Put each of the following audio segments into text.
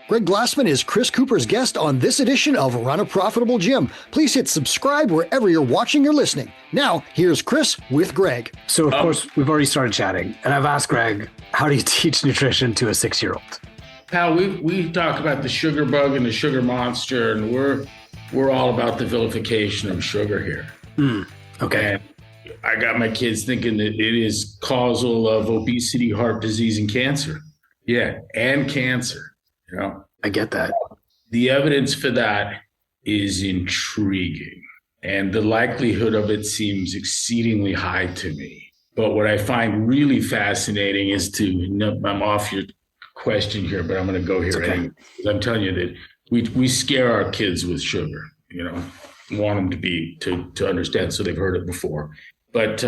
Greg Glassman is Chris Cooper's guest on this edition of Run a Profitable Gym. Please hit subscribe wherever you're watching or listening. Now, here's Chris with Greg. So, of course, we've already started chatting, and I've asked Greg, how do you teach nutrition to a 6-year-old? Pal, we talk about the sugar bug and the sugar monster, and we're all about the vilification of sugar here. Okay. And I got my kids thinking that it is causal of obesity, heart disease, and cancer. Yeah, and cancer. You know, I get that. The evidence for that is intriguing, and the likelihood of it seems exceedingly high to me. But what I find really fascinating is I'm off your question here, but I'm going to go here anyway. I'm telling you that we scare our kids with sugar, want them to understand, so they've heard it before. But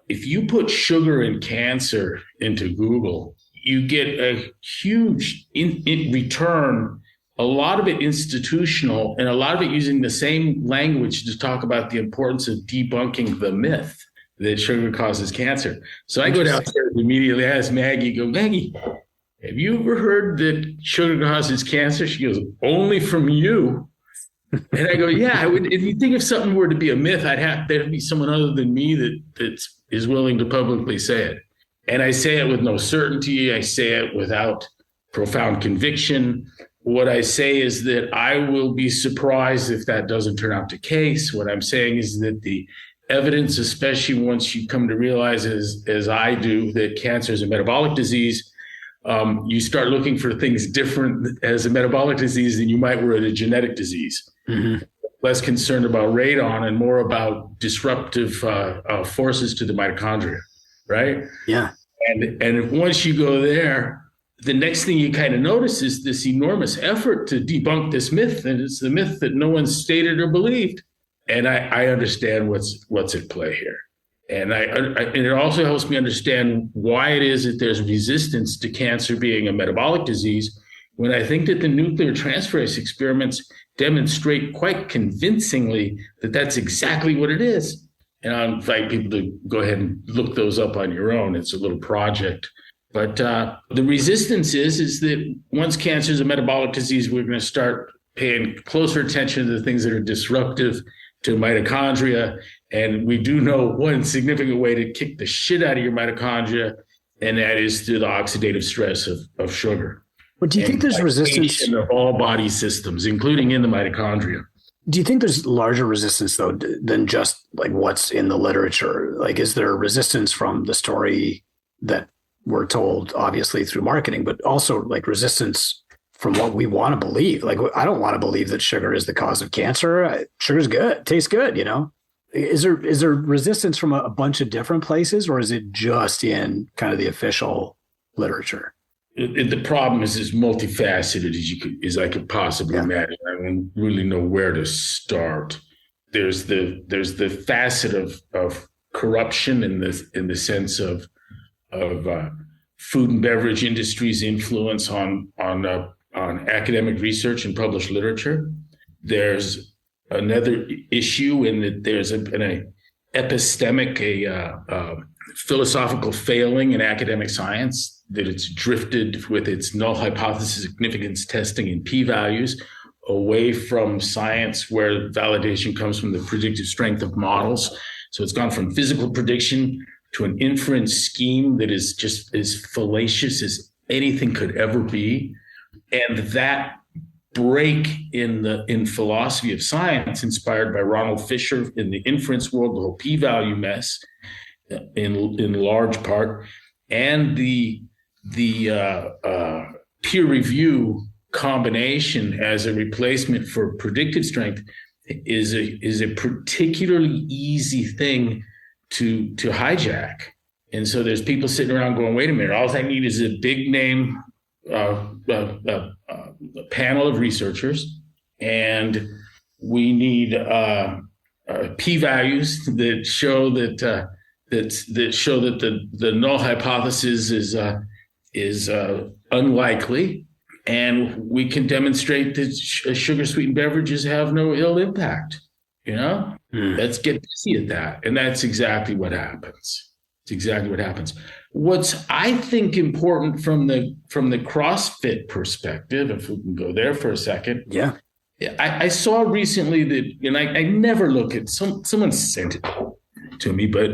if you put sugar and cancer into Google, you get a huge in return, a lot of it institutional, and a lot of it using the same language to talk about the importance of debunking the myth that sugar causes cancer. So I go downstairs immediately, ask Maggie, Maggie, have you ever heard that sugar causes cancer? She goes, only from you. And I go, yeah, I would. If you think if something were to be a myth, there'd be someone other than me that is willing to publicly say it. And I say it with no certainty. I say it without profound conviction. What I say is that I will be surprised if that doesn't turn out the case. What I'm saying is that the evidence, especially once you come to realize, as I do, that cancer is a metabolic disease, you start looking for things different as a metabolic disease than you might were a genetic disease. Mm-hmm. Less concerned about radon and more about disruptive forces to the mitochondria. Right? Yeah. And once you go there, the next thing you kind of notice is this enormous effort to debunk this myth. And it's the myth that no one stated or believed. And I understand what's at play here. And and it also helps me understand why it is that there's resistance to cancer being a metabolic disease, when I think that the nuclear transferase experiments demonstrate quite convincingly that that's exactly what it is. And I'll invite people to go ahead and look those up on your own. It's a little project. But the resistance is that once cancer is a metabolic disease, we're going to start paying closer attention to the things that are disruptive to mitochondria. And we do know one significant way to kick the shit out of your mitochondria, and that is through the oxidative stress of sugar. But do you think there's resistance in all body systems, including in the mitochondria? Do you think there's larger resistance, though, than just like what's in the literature? Like, is there resistance from the story that we're told, obviously, through marketing, but also like resistance from what we want to believe? Like, I don't want to believe that sugar is the cause of cancer. Sugar's good, tastes good, Is there resistance from a bunch of different places, or is it just in kind of the official literature? The problem is as multifaceted as I could possibly imagine. I don't really know where to start. There's the facet of corruption in the sense of food and beverage industry's influence on academic research and published literature. There's another issue in that there's an epistemic, philosophical failing in academic science, that it's drifted with its null hypothesis significance testing and p-values away from science where validation comes from the predictive strength of models. So it's gone from physical prediction to an inference scheme that is just as fallacious as anything could ever be. And that break in philosophy of science, inspired by Ronald Fisher in the inference world, the whole p-value mess in large part, and the peer review combination as a replacement for predictive strength is a particularly easy thing to hijack. And so there's people sitting around going, wait a minute, all I need is a big name panel of researchers, and we need p-values that show that the null hypothesis is unlikely, and we can demonstrate that sugar-sweetened beverages have no ill impact. Let's get busy at that, and that's exactly what happens. It's exactly what happens. What's, I think, important from the CrossFit perspective, if we can go there for a second. Yeah. I saw recently that, and I never look at, someone sent it to me, but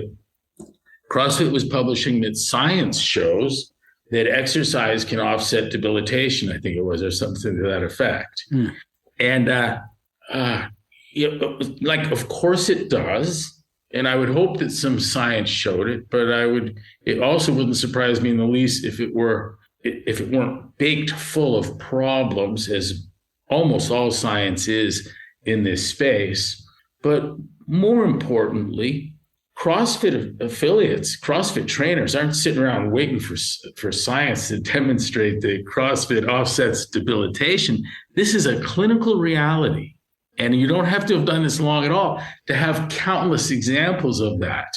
CrossFit was publishing that science shows that exercise can offset debilitation, I think it was, or something to that effect. And like, of course it does. And I would hope that some science showed it, but it also wouldn't surprise me in the least if it weren't baked full of problems, as almost all science is in this space. But more importantly, CrossFit affiliates, CrossFit trainers aren't sitting around waiting for science to demonstrate that CrossFit offsets debilitation. This is a clinical reality. And you don't have to have done this long at all to have countless examples of that.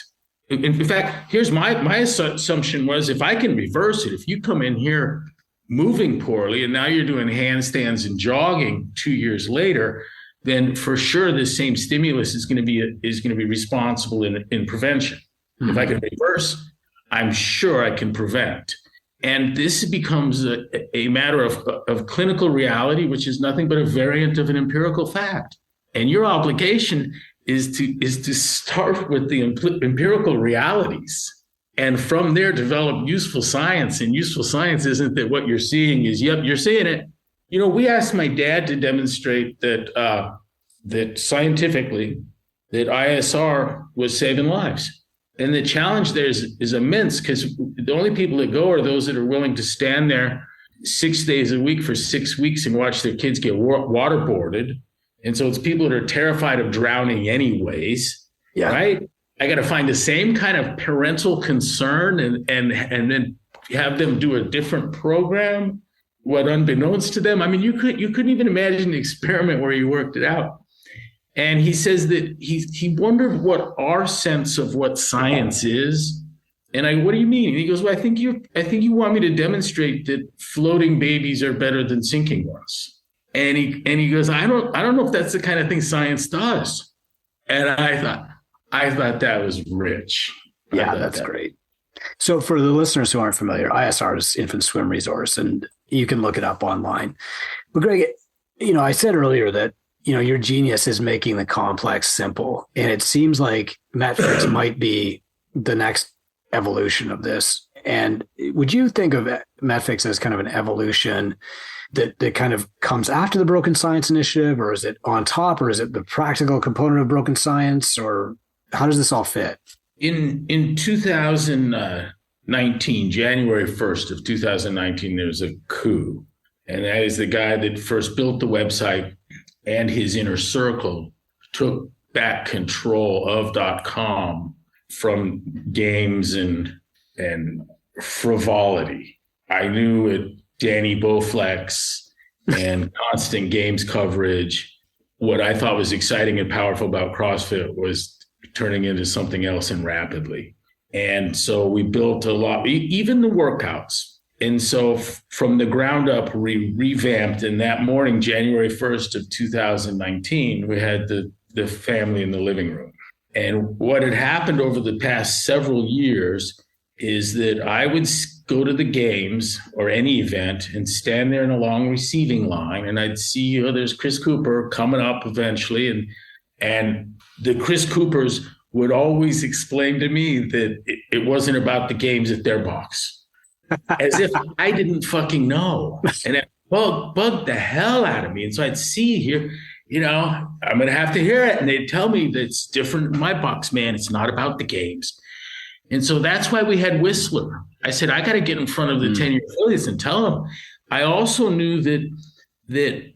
In fact, here's my assumption was, if I can reverse it, if you come in here moving poorly and now you're doing handstands and jogging 2 years later, then for sure the same stimulus is going to be responsible in prevention. If I can reverse, I'm sure I can prevent. And this becomes a matter of clinical reality, which is nothing but a variant of an empirical fact. And your obligation is to start with the empirical realities, and from there develop useful science. And useful science isn't that what you're seeing is, yep, you're seeing it. You know, we asked my dad to demonstrate that that scientifically that ISR was saving lives. And the challenge there is immense, because the only people that go are those that are willing to stand there 6 days a week for 6 weeks and watch their kids get waterboarded. And so it's people that are terrified of drowning anyways, right? I got to find the same kind of parental concern and then have them do a different program, what unbeknownst to them. I mean, you couldn't even imagine the experiment where you worked it out. And he says that he wondered what our sense of what science is. And I, what do you mean? And he goes, well, I think you want me to demonstrate that floating babies are better than sinking ones. And he goes, I don't know if that's the kind of thing science does. And I thought that was rich. Yeah, that's great. So for the listeners who aren't familiar, ISR is Infant Swim Resource, and you can look it up online. But Greg, I said earlier that your genius is making the complex simple. And it seems like MetFix might be the next evolution of this. And would you think of MetFix as kind of an evolution that kind of comes after the Broken Science Initiative, or is it on top, or is it the practical component of Broken Science, or how does this all fit? In 2019, January 1st of 2019, there was a coup. And that is the guy that first built the website and his inner circle took back control of .com from games and frivolity. I knew it, Danny Bowflex and constant games coverage. What I thought was exciting and powerful about CrossFit was turning into something else, and rapidly. And so we built a lot, even the workouts. And so from the ground up, we revamped. And that morning, January 1st of 2019, we had the family in the living room. And what had happened over the past several years is that I would go to the games or any event and stand there in a long receiving line. And I'd see, there's Chris Cooper coming up eventually. And the Chris Coopers would always explain to me that it wasn't about the games at their box. As if I didn't fucking know. And it bugged the hell out of me. And so I'd see here, I'm going to have to hear it. And they'd tell me that it's different in my box, man. It's not about the games. And so that's why we had Whistler. I said, I got to get in front of the 10-year affiliates and tell them. I also knew that the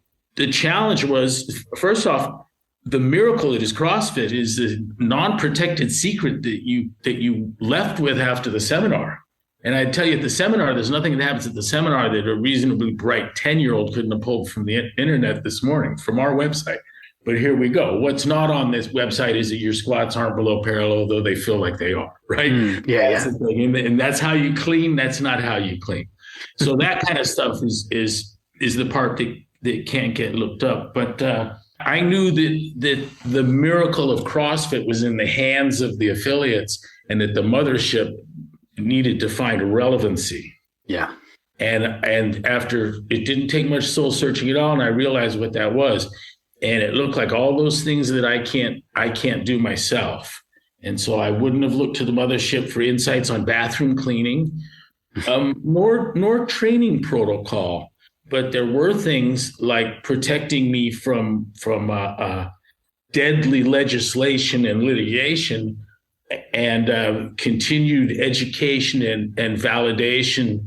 challenge was, first off, the miracle that is CrossFit is the non-protected secret that you left with after the seminar. And I tell you, at the seminar, there's nothing that happens at the seminar that a reasonably bright 10-year-old couldn't have pulled from the internet this morning, from our website. But here we go. What's not on this website is that your squats aren't below parallel, though they feel like they are, right? Yeah. And that's how you clean. That's not how you clean. So that kind of stuff is the part that can't get looked up. But I knew that the miracle of CrossFit was in the hands of the affiliates, and that the mothership needed to find relevancy. Yeah. And after, it didn't take much soul searching at all, and I realized what that was. And it looked like all those things that I can't do myself. And so I wouldn't have looked to the mothership for insights on bathroom cleaning, nor training protocol. But there were things like protecting me from deadly legislation and litigation, and continued education and validation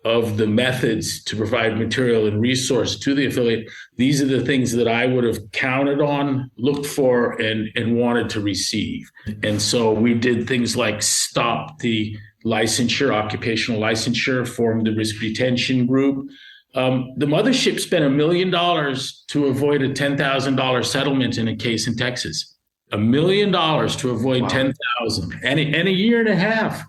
of the methods to provide material and resource to the affiliate. These are the things that I would have counted on, looked for, and wanted to receive. And so we did things like stop the licensure, occupational licensure, formed the risk retention group. The mothership spent $1 million to avoid a $10,000 settlement in a case in Texas. $1 million to avoid $10,000, and a year and a half.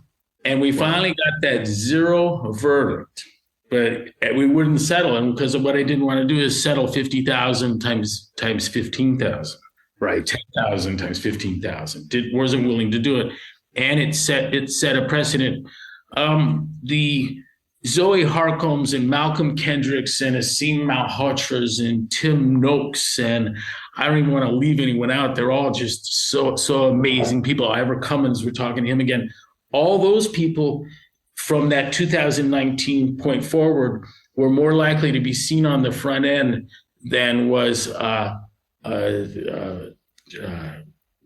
And we finally got that zero verdict, but we wouldn't settle. And because of what I didn't want to do is settle 50,000 times 15,000, right? 10,000 times 15,000. Wasn't willing to do it. And it set a precedent. The Zoe Harcombs and Malcolm Kendricks and Asim Malhotras and Tim Noakes, and I don't even want to leave anyone out. They're all just so amazing people. Ivor Cummins, we're talking to him again. All those people from that 2019 point forward were more likely to be seen on the front end than was the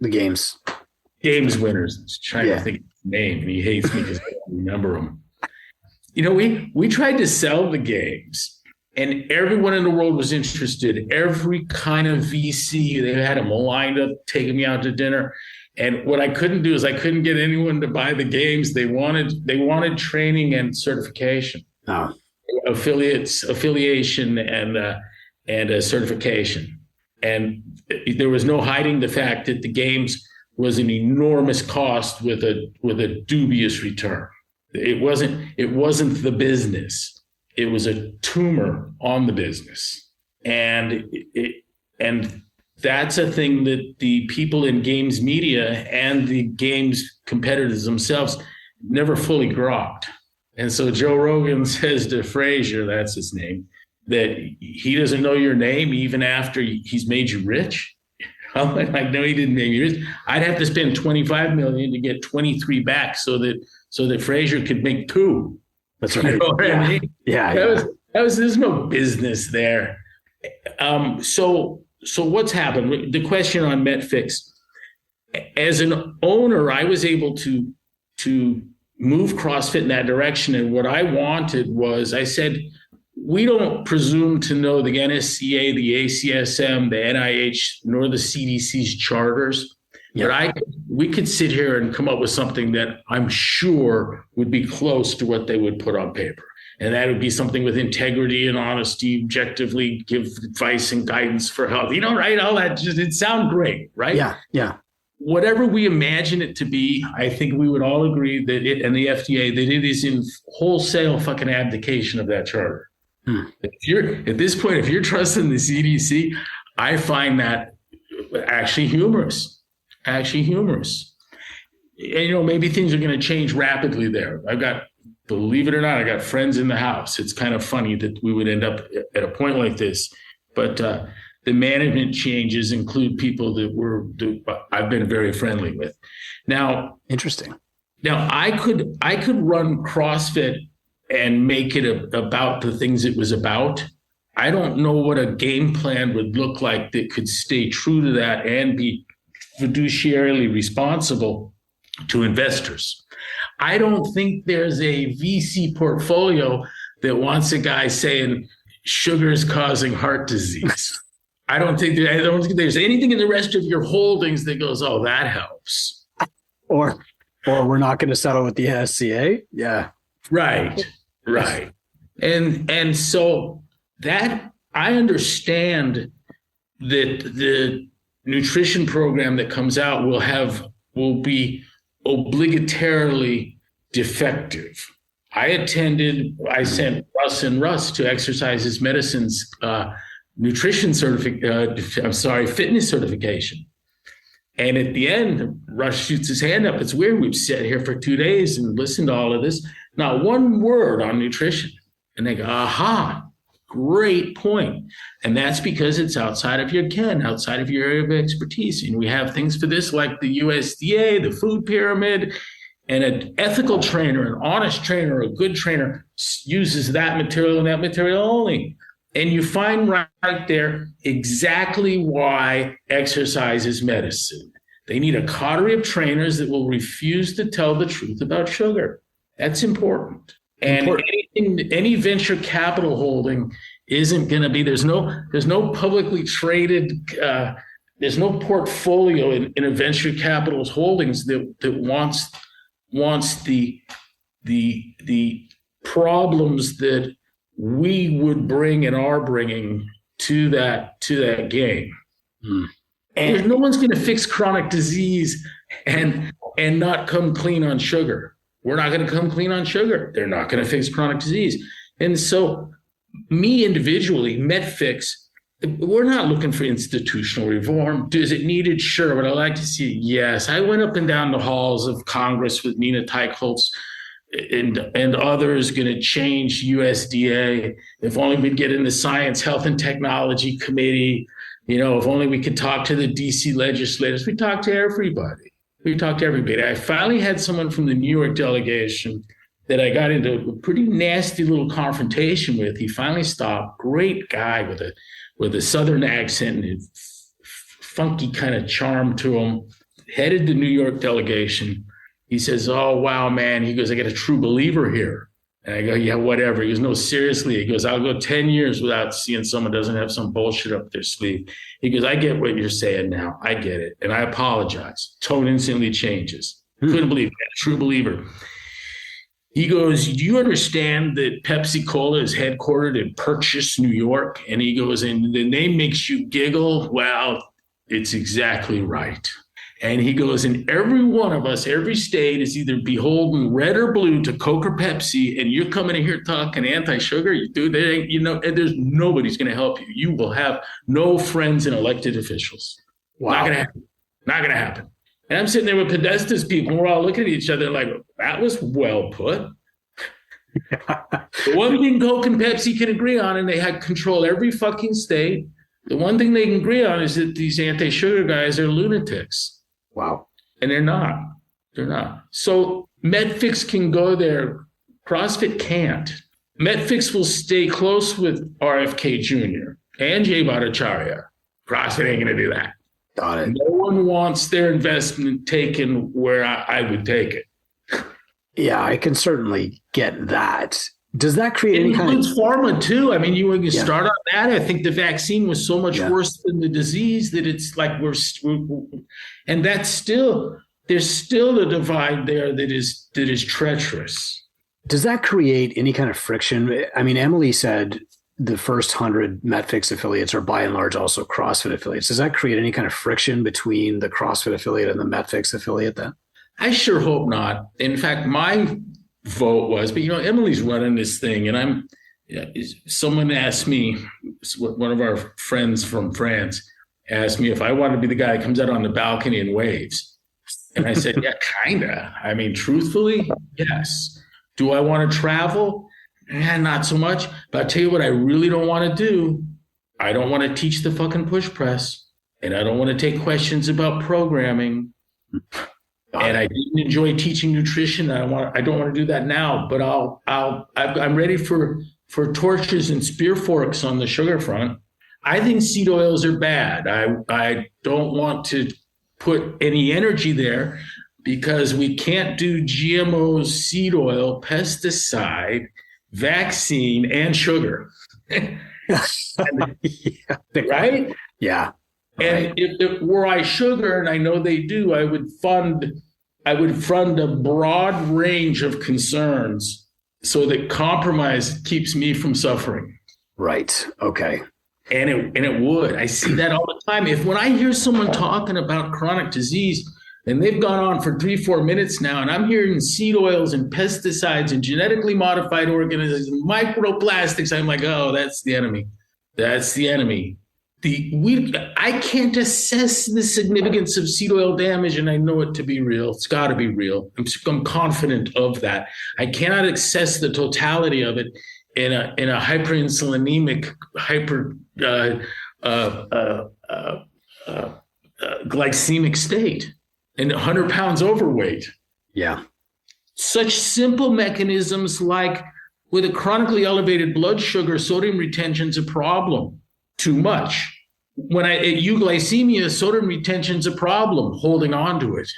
games winners. I was trying to think of his name, and he hates me because I don't remember him. You know, we tried to sell the games, and everyone in the world was interested. Every kind of VC, they had them lined up, taking me out to dinner. And what I couldn't do is I couldn't get anyone to buy the games. They wanted training and certification, affiliation, and a certification. And there was no hiding the fact that the games was an enormous cost with a dubious return. It wasn't the business. It was a tumor on the business, and that's a thing that the people in games media and the games competitors themselves never fully grokked. And so Joe Rogan says to Frazier, that's his name, that he doesn't know your name even after he's made you rich. I'm like, no, he didn't make me rich. I'd have to spend $25 million to get 23 back so that Frazier could make 2. That's right. You know what I mean? Yeah. There's no business there. So what's happened? The question on MetFix, as an owner, I was able to move CrossFit in that direction. And what I wanted was, I said, we don't presume to know the NSCA, the ACSM, the NIH, nor the CDC's charters. Yeah. But we could sit here and come up with something that I'm sure would be close to what they would put on paper. And that would be something with integrity and honesty, objectively give advice and guidance for health. You know, right? All that, it sounds great, right? Yeah. Whatever we imagine it to be, I think we would all agree that it, and the FDA, that it is in wholesale fucking abdication of that charter. At this point, if you're trusting the CDC, I find that actually humorous. And, maybe things are going to change rapidly there. Believe it or not, I got friends in the house. It's kind of funny that we would end up at a point like this, but the management changes include people that I've been very friendly with. Now, interesting. Now I could run CrossFit and make it about the things it was about. I don't know what a game plan would look like that could stay true to that and be fiduciarily responsible to investors. I don't think there's a VC portfolio that wants a guy saying sugar is causing heart disease. I don't think there's anything in the rest of your holdings that goes, oh, that helps. Or we're not going to settle with the SCA. Yeah. Right. And so that I understand that the nutrition program that comes out will be obligatorily defective. I sent Russ and Russ to Exercises Medicine's fitness certification. And at the end, Rush shoots his hand up. It's weird. We've sat here for 2 days and listened to all of this. Not one word on nutrition. And they go, aha, great point. And that's because it's outside of your ken, outside of your area of expertise. And we have things for this like the USDA, the food pyramid, and an ethical trainer, an honest trainer, a good trainer uses that material and that material only. And you find right there exactly why exercise is medicine. They need a coterie of trainers that will refuse to tell the truth about sugar. That's important. And any venture capital holding isn't going to be, there's no publicly traded, there's no portfolio in a venture capital holdings that wants the problems that we would bring and are bringing to that game. And no one's going to fix chronic disease and not come clean on sugar. We're not going to come clean on sugar. They're not going to fix chronic disease. And so me individually, MetFix, we're not looking for institutional reform. Is it needed? Sure. But I like to see it. Yes. I went up and down the halls of Congress with Nina Teichholz and others going to change USDA. If only we'd get in the Science, Health, and Technology Committee. If only we could talk to the DC legislators. We talked to everybody. I finally had someone from the New York delegation that I got into a pretty nasty little confrontation with. He finally stopped. Great guy with a Southern accent and funky kind of charm to him. Headed the New York delegation. He says, oh, wow, man. He goes, I got a true believer here. And I go, yeah, whatever. He goes, no, seriously. He goes, I'll go 10 years without seeing someone doesn't have some bullshit up their sleeve. He goes, I get what you're saying now. I get it. And I apologize. Tone instantly changes. Couldn't believe that. True believer. He goes, do you understand that Pepsi Cola is headquartered in Purchase, New York? And he goes, and the name makes you giggle? Well, it's exactly right. And he goes, and every one of us, every state is either beholden red or blue to Coke or Pepsi, and you're coming in here talking anti-sugar, there's nobody's going to help you. You will have no friends in elected officials. Wow. Not going to happen. And I'm sitting there with Podesta's people, and we're all looking at each other like, that was well put. The one thing Coke and Pepsi can agree on, and they had control every fucking state, the one thing they can agree on is that these anti-sugar guys are lunatics. Wow. And they're not. So MetFix can go there. CrossFit can't. MetFix will stay close with RFK Jr. and Jay Bhattacharya. CrossFit ain't going to do that. Got it. No one wants their investment taken where I would take it. Yeah, I can certainly get that. Does that create any kind of... It includes pharma too. I mean, you can start on that. I think the vaccine was so much worse than the disease that it's like and that's still, there's still a divide there that is treacherous. Does that create any kind of friction? I mean, Emily said the first 100 MetFix affiliates are by and large also CrossFit affiliates. Does that create any kind of friction between the CrossFit affiliate and the MetFix affiliate then? I sure hope not. In fact, my vote was, but Emily's running this thing, and someone asked me, one of our friends from France asked me if I wanted to be the guy that comes out on the balcony and waves. And I said, yeah, kinda. I mean, truthfully, yes. Do I want to travel? Not so much. But I'll tell you what I really don't want to do. I don't want to teach the fucking push press, and I don't want to take questions about programming. And I didn't enjoy teaching nutrition. I don't want to do that now, but I'm ready for torches and spear forks on the sugar front. I think seed oils are bad. I don't want to put any energy there because we can't do GMOs, seed oil, pesticide, vaccine, and sugar. Right? Yeah. And if were I sugar, and I know they do, I would fund a broad range of concerns so that compromise keeps me from suffering. Right. Okay. And it would. I see that all the time. When I hear someone talking about chronic disease, and they've gone on for 3-4 minutes now, and I'm hearing seed oils and pesticides and genetically modified organisms and microplastics, I'm like, oh, that's the enemy. That's the enemy. I can't assess the significance of seed oil damage, and I know it to be real. It's got to be real. I'm confident of that. I cannot assess the totality of it in a hyperinsulinemic, glycemic state, and 100 pounds overweight. Yeah. Such simple mechanisms like with a chronically elevated blood sugar, sodium retention's a problem. Too much. When at euglycemia, sodium retention's a problem, holding on to it.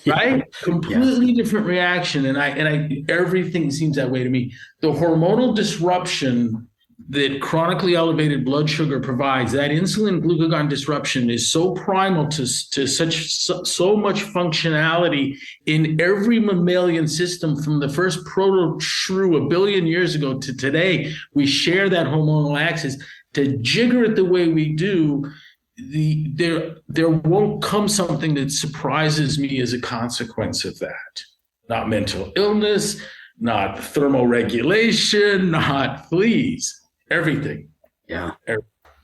Right? Completely different reaction. And I everything seems that way to me. The hormonal disruption that chronically elevated blood sugar provides, that insulin glucagon disruption is so primal to so much functionality in every mammalian system from the first proto-shrew a billion years ago to today. We share that hormonal axis. To jigger it the way we do, there won't come something that surprises me as a consequence of that. Not mental illness, not thermoregulation, not fleas. Everything. Yeah.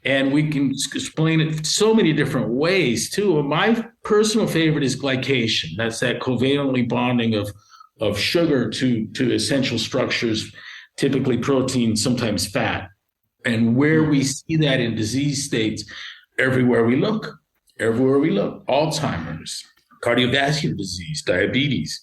And we can explain it so many different ways too. My personal favorite is glycation. That's that covalently bonding of sugar to essential structures, typically protein, sometimes fat. And where we see that in disease states, everywhere we look, Alzheimer's, cardiovascular disease, diabetes,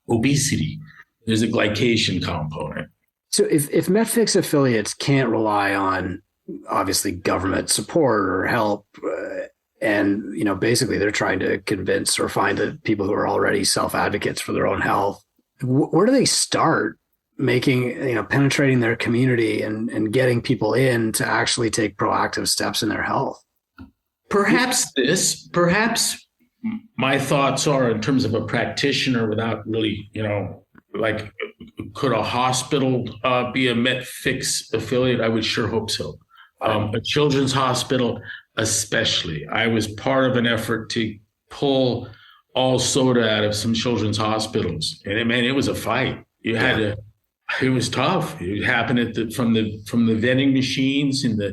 obesity, there's a glycation component. So if MetFix affiliates can't rely on obviously government support or help, and basically they're trying to convince or find the people who are already self-advocates for their own health, where do they start making, penetrating their community and getting people in to actually take proactive steps in their health? Perhaps my thoughts are in terms of a practitioner without really, like, could a hospital be a MetFix affiliate? I would sure hope so. A children's hospital, especially. I was part of an effort to pull all soda out of some children's hospitals, and it was a fight. You had to. It was tough. It happened from the vending machines within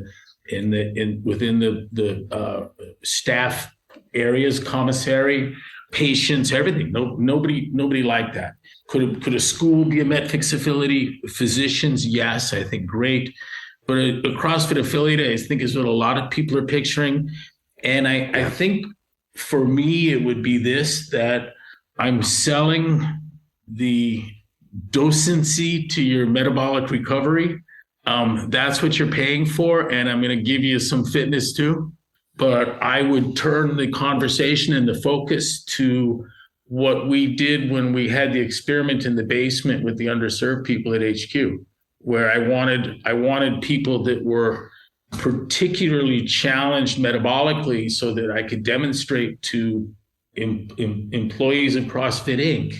the staff areas, commissary, patients, everything. Nobody liked that. Could a school be a MetFix affiliate? Physicians, yes, I think great. But a CrossFit affiliate, I think, is what a lot of people are picturing. And I think for me, it would be this, that I'm selling the docency to your metabolic recovery. That's what you're paying for. And I'm going to give you some fitness too. But I would turn the conversation and the focus to what we did when we had the experiment in the basement with the underserved people at HQ, where I wanted people that were particularly challenged metabolically so that I could demonstrate to employees of CrossFit Inc.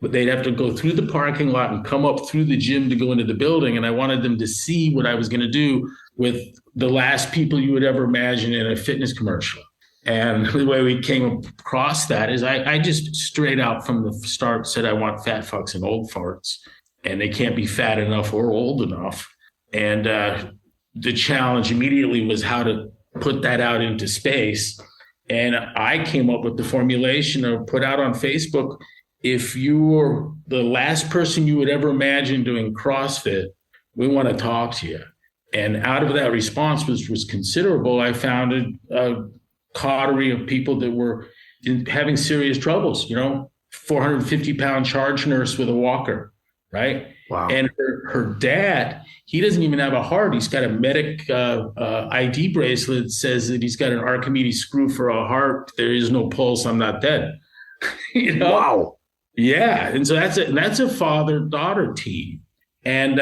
But they'd have to go through the parking lot and come up through the gym to go into the building. And I wanted them to see what I was going to do with the last people you would ever imagine in a fitness commercial. And the way we came across that is I just straight out from the start said, I want fat fucks and old farts, and they can't be fat enough or old enough. And the challenge immediately was how to put that out into space. And I came up with the formulation of put out on Facebook, if you were the last person you would ever imagine doing CrossFit, we want to talk to you. And out of that response, which was considerable, I founded a coterie of people that were having serious troubles, 450-pound charge nurse with a walker, right? Wow. And her dad, he doesn't even have a heart. He's got a medic ID bracelet that says that he's got an Archimedes screw for a heart. There is no pulse. I'm not dead. Wow. Yeah. And so that's a father-daughter team. And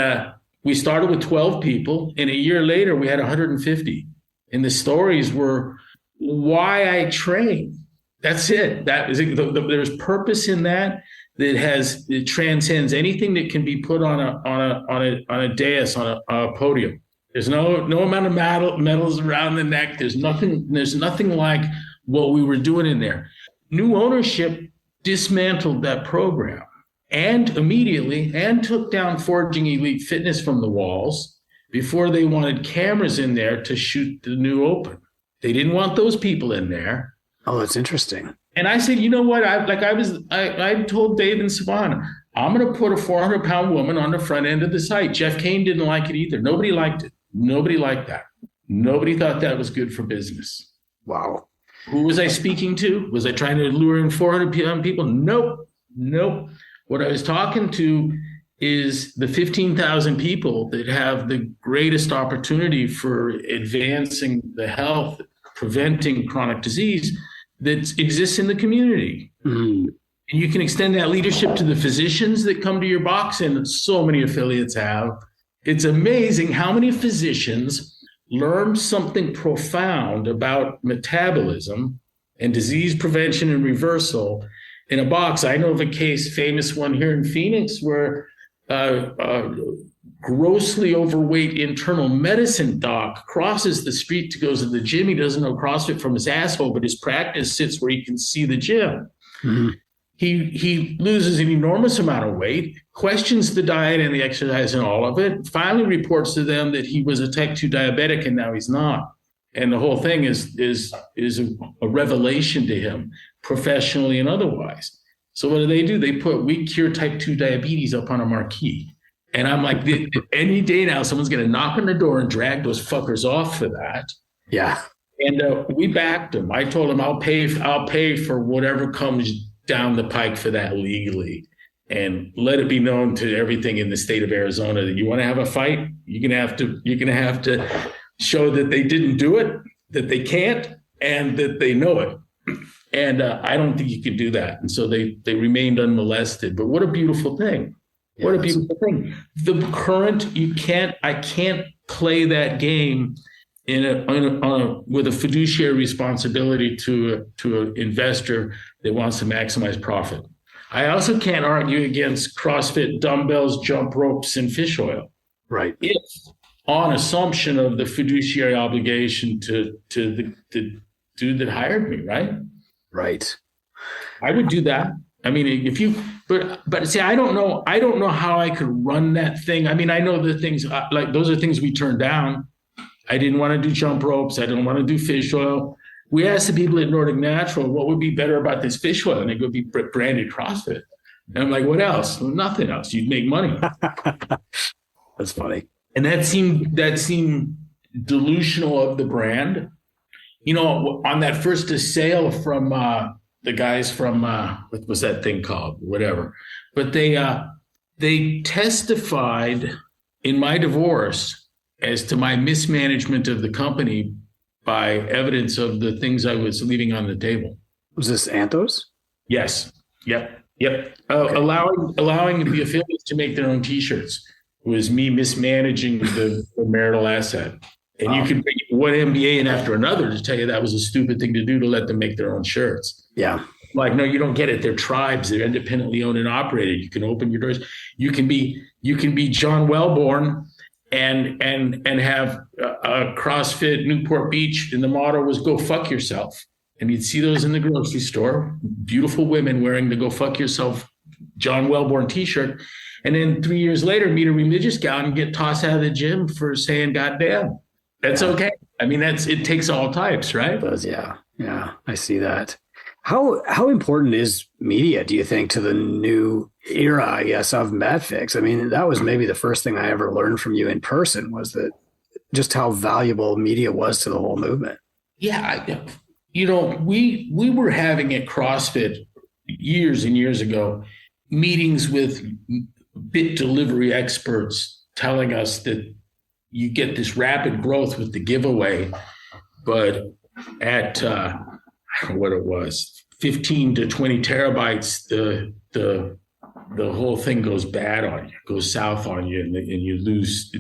we started with 12 people, and a year later we had 150. And the stories were why I train. That's it. That is it. There's purpose in that it transcends anything that can be put on a dais, on a podium. There's no amount of medals around the neck. There's nothing like what we were doing in there. New ownership dismantled that program and immediately took down Forging Elite Fitness from the walls, before they wanted cameras in there to shoot the new open. They didn't want those people in there. Oh, that's interesting. And I said, you know what? I told Dave and Savannah, I'm going to put a 400-pound woman on the front end of the site. Jeff Kane didn't like it either. Nobody liked it. Nobody liked that. Nobody thought that was good for business. Wow. Who was I speaking to? Was I trying to lure in 400 people? Nope. What I was talking to is the 15,000 people that have the greatest opportunity for advancing the health, preventing chronic disease that exists in the community. Mm. And you can extend that leadership to the physicians that come to your box, and so many affiliates have. It's amazing how many physicians learn something profound about metabolism and disease prevention and reversal in a box. I know of a case, famous one here in Phoenix, where grossly overweight internal medicine doc crosses the street to go to the gym. He doesn't know CrossFit from his asshole, but his practice sits where he can see the gym. Mm-hmm. He loses an enormous amount of weight, questions the diet and the exercise and all of it, finally reports to them that he was a type 2 diabetic and now he's not. And the whole thing is a revelation to him, professionally and otherwise. So what do? They put "We cure type 2 diabetes" up on a marquee. And I'm like, any day now, someone's going to knock on the door and drag those fuckers off for that. Yeah. And we backed him. I told him, I'll pay for whatever comes down the pike for that legally, and let it be known to everything in the state of Arizona that you want to have a fight, you're going to have to show that they didn't do it, that they can't, and that they know it. And I don't think you can do that. And so they remained unmolested. But what a beautiful thing. What a beautiful thing. The current, I can't play that game with a fiduciary responsibility to an investor that wants to maximize profit. I also can't argue against CrossFit dumbbells, jump ropes, and fish oil. Right. If on assumption of the fiduciary obligation to the dude that hired me, right? Right. I would do that. I mean, but see, I don't know how I could run that thing. I mean, I know the things like those are things we turned down. I didn't want to do jump ropes. I didn't want to do fish oil. We asked the people at Nordic Natural, what would be better about this fish oil? And they go, be branded CrossFit. And I'm like, what else? Well, nothing else. You'd make money. That's funny. And that seemed delusional of the brand. You know, on that first sale from the guys from what was that thing called? Whatever. But they testified in my divorce as to my mismanagement of the company by evidence of the things I was leaving on the table. Was this Anthos? Yes. Yep. Okay. Allowing the affiliates to make their own T-shirts was me mismanaging the marital asset. And you could bring one MBA in after another to tell you that was a stupid thing to do, to let them make their own shirts. Yeah. Like, no, you don't get it. They're tribes. They're independently owned and operated. You can open your doors. You can be John Wellborn and have a CrossFit Newport Beach, and the motto was "Go fuck yourself." And you'd see those in the grocery store, beautiful women wearing the "Go fuck yourself" John Wellborn T-shirt, and then 3 years later meet a religious gal and get tossed out of the gym for saying "goddamn." That's okay. I mean, it takes all types, right? It does, yeah. I see that. How important is media, do you think, to the new era, I guess, of MetFix? I mean, that was maybe the first thing I ever learned from you in person, was that just how valuable media was to the whole movement. Yeah. We were having at CrossFit years and years ago meetings with bit delivery experts telling us that you get this rapid growth with the giveaway, but at I don't know what it was, 15 to 20 terabytes, the whole thing goes bad on you, goes south on you, and you lose.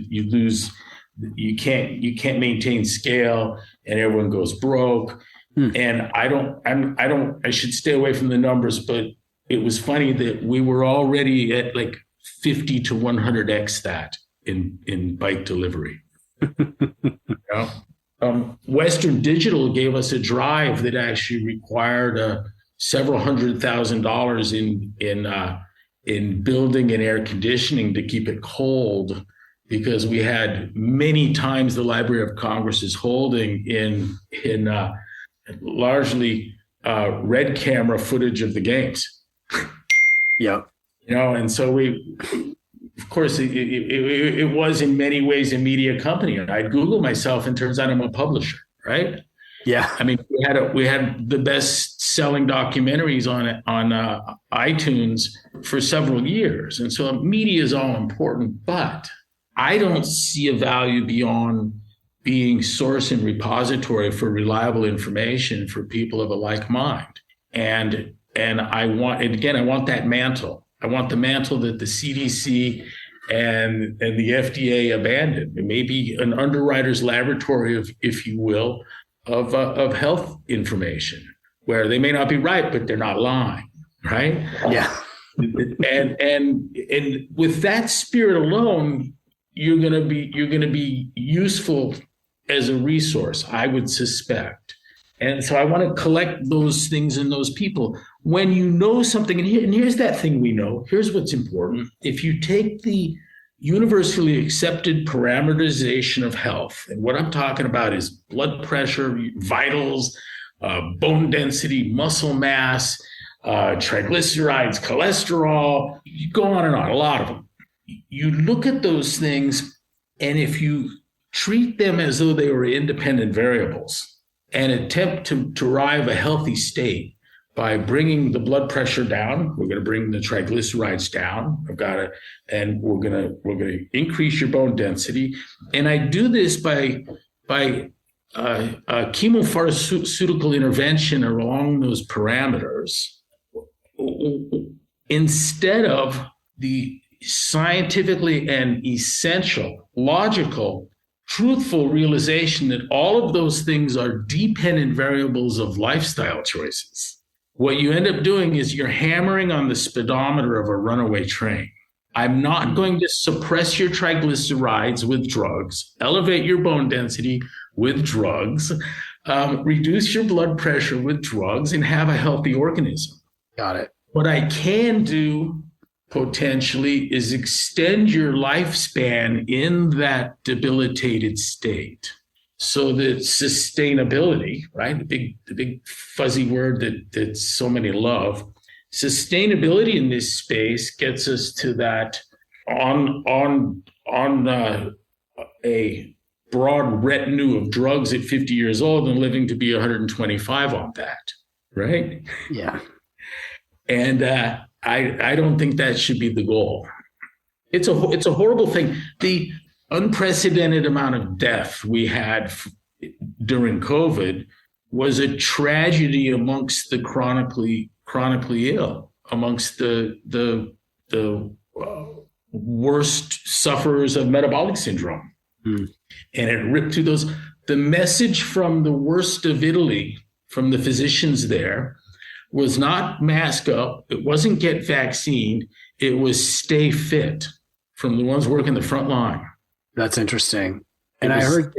You can't maintain scale, and everyone goes broke. And I should stay away from the numbers, but it was funny that we were already at like 50 to 100x that in bike delivery. Western Digital gave us a drive that actually required several $100,000 in building and air conditioning to keep it cold because we had many times the Library of Congress is holding in largely red camera footage of the games. Yeah. And so of course, it was in many ways a media company. I'd Google myself and turns out I'm a publisher, right? Yeah. I mean, we had the best selling documentaries on iTunes for several years. And so media is all important, but I don't see a value beyond being source and repository for reliable information for people of a like mind. And I want that mantle. I want the mantle that the CDC and the FDA abandoned. It may be an underwriter's laboratory of, if you will, of health information, where they may not be right, but they're not lying, right? Yeah. And with that spirit alone, you're gonna be useful as a resource, I would suspect. And so I want to collect those things in those people. When you know something, and here's that thing we know, here's what's important. If you take the universally accepted parameterization of health, and what I'm talking about is blood pressure, vitals, bone density, muscle mass, triglycerides, cholesterol, you go on and on, a lot of them. You look at those things, and if you treat them as though they were independent variables and attempt to derive a healthy state by bringing the blood pressure down, we're going to bring the triglycerides down. And we're going to increase your bone density. And I do this by chemopharmaceutical intervention along those parameters, instead of the scientifically and essential, logical, truthful realization that all of those things are dependent variables of lifestyle choices. What you end up doing is you're hammering on the speedometer of a runaway train. I'm not going to suppress your triglycerides with drugs, elevate your bone density with drugs, reduce your blood pressure with drugs, and have a healthy organism. Got it. What I can do potentially is extend your lifespan in that debilitated state. So that sustainability, right? The big fuzzy word that so many love, sustainability in this space gets us to that on a broad retinue of drugs at 50 years old and living to be 125 on that, right? Yeah. And I don't think that should be the goal. It's a horrible thing. The unprecedented amount of death we had during COVID was a tragedy amongst the chronically ill, amongst the worst sufferers of metabolic syndrome. And it ripped through those. The message from the worst of Italy, from the physicians there, was not mask up. It wasn't get vaccinated. It was stay fit, from the ones working the front line. That's interesting. And I heard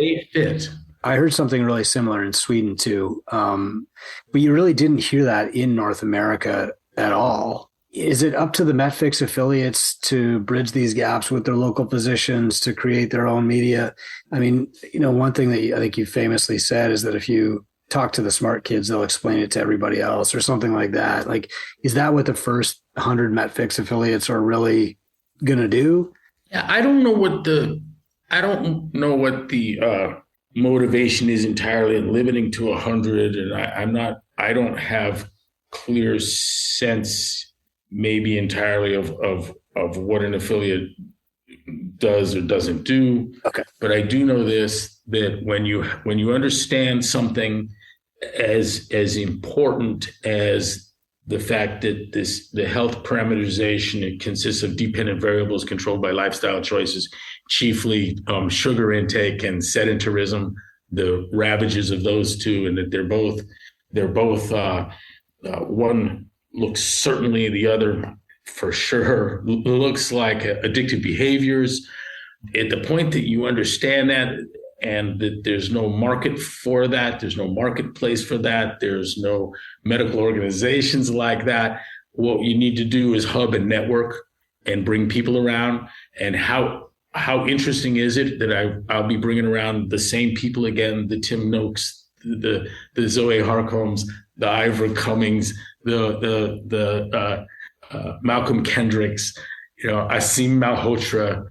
something really similar in Sweden too. But you really didn't hear that in North America at all. Is it up to the MetFix affiliates to bridge these gaps with their local physicians to create their own media? I mean, one thing that I think you famously said is that if you talk to the smart kids, they'll explain it to everybody else or something like that. Like, is that what the first 100 MetFix affiliates are really going to do? Yeah, I don't know what the motivation is entirely in limiting to 100, and I don't have clear sense, maybe entirely of what an affiliate does or doesn't do. Okay. But I do know this, that when you understand something as important as the fact that the health parameterization, it consists of dependent variables controlled by lifestyle choices, chiefly sugar intake and sedentarism, the ravages of those two, and that they're both one looks, certainly the other for sure looks like addictive behaviors. At the point that you understand that, and that there's no market for that, there's no marketplace for that, there's no medical organizations like that, what you need to do is hub and network and bring people around. And how how interesting is it that I'll be bringing around the same people again, the Tim Noakes, the Zoe Harcombs, the Ivor Cummings, the Malcolm Kendricks, Asim Malhotra,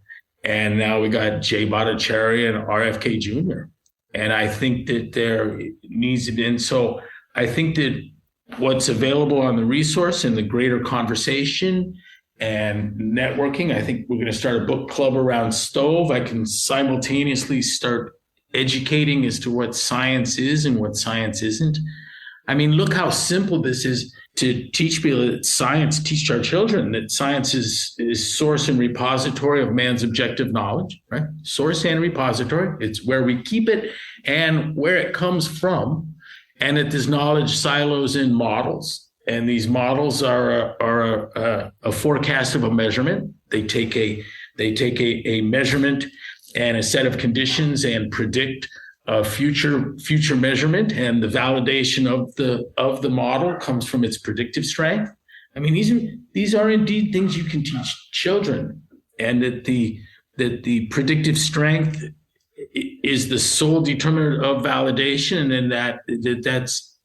and now we got Jay Bhattacharya and RFK Jr. And I think that there needs to be, and so I think that what's available on the resource and the greater conversation and networking, I think we're going to start a book club around stove. I can simultaneously start educating as to what science is and what science isn't. I mean, look how simple this is to teach people that science, teach our children that science is source and repository of man's objective knowledge, right? Source and repository. It's where we keep it and where it comes from. And that there's knowledge silos in models. And these models are a forecast of a measurement. They take a measurement and a set of conditions and predict a future measurement, and the validation of the model comes from its predictive strength. I mean, these are indeed things you can teach children, and that the predictive strength is the sole determinant of validation, and that's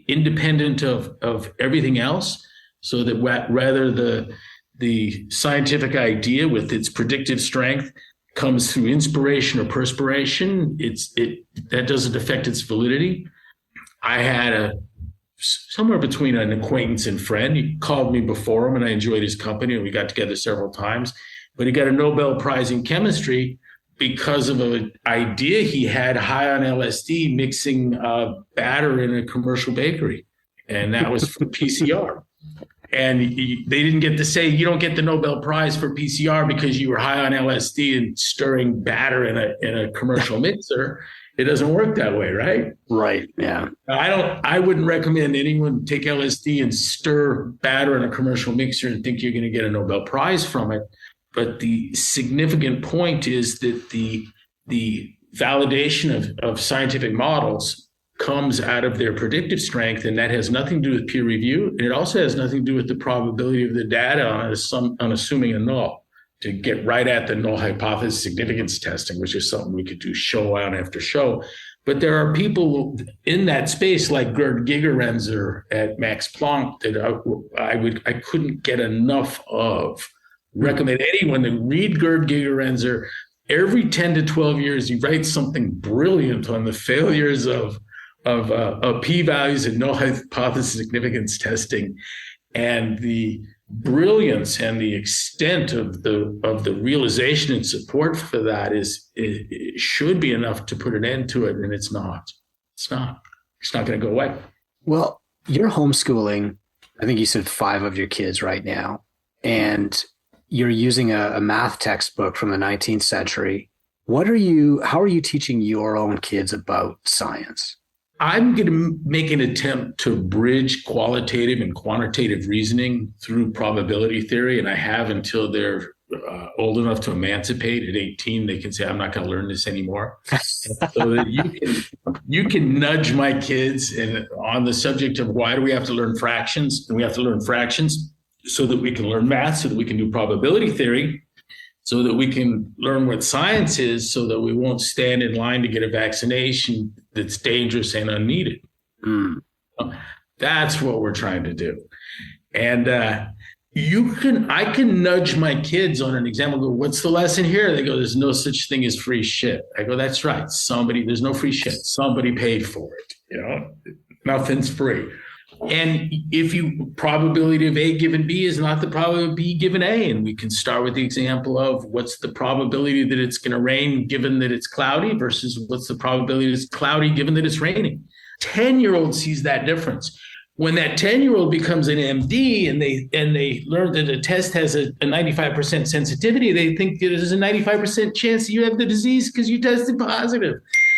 independent of everything else. So that rather the scientific idea with its predictive strength comes through inspiration or perspiration, that doesn't affect its validity. I had somewhere between an acquaintance and friend. He called me before him, and I enjoyed his company, and we got together several times. But he got a Nobel Prize in chemistry because of an idea he had high on LSD, mixing batter in a commercial bakery, and that was for PCR. And they didn't get to say, you don't get the Nobel Prize for PCR because you were high on LSD and stirring batter in a commercial mixer. It doesn't work that way, right? Right. Yeah. I wouldn't recommend anyone take LSD and stir batter in a commercial mixer and think you're going to get a Nobel Prize from it. But the significant point is that the validation of scientific models comes out of their predictive strength, and that has nothing to do with peer review. And it also has nothing to do with the probability of the data on assuming a null, to get right at the null hypothesis significance testing, which is something we could do show on after show. But there are people in that space like Gerd Gigerenzer at Max Planck that I couldn't get enough of. Recommend anyone to read Gerd Gigerenzer. Every 10 to 12 years, he writes something brilliant on the failures of p-values and null hypothesis significance testing, and the brilliance and the extent of the realization and support for that it should be enough to put an end to it, and it's not. It's not going to go away. Well, you're homeschooling, I think you said 5 of your kids right now, and you're using a math textbook from the 19th century. How are you teaching your own kids about science? I'm going to make an attempt to bridge qualitative and quantitative reasoning through probability theory, and I have until they're old enough to emancipate. At 18, they can say, I'm not going to learn this anymore. So that you can nudge my kids on the subject of why do we have to learn fractions, and we have to learn fractions so that we can learn math, so that we can do probability theory, so that we can learn what science is, so that we won't stand in line to get a vaccination that's dangerous and unneeded. That's what we're trying to do. And I can nudge my kids on an example, go, what's the lesson here? They go, there's no such thing as free shit. I go, that's right. There's no free shit. Somebody paid for it. Nothing's free. And probability of A given B is not the probability of B given A. And we can start with the example of what's the probability that it's going to rain given that it's cloudy versus what's the probability that it's cloudy given that it's raining. 10-year-old sees that difference. When that 10-year-old becomes an MD and they learn that a test has a 95% sensitivity, they think there's a 95% chance that you have the disease because you tested positive.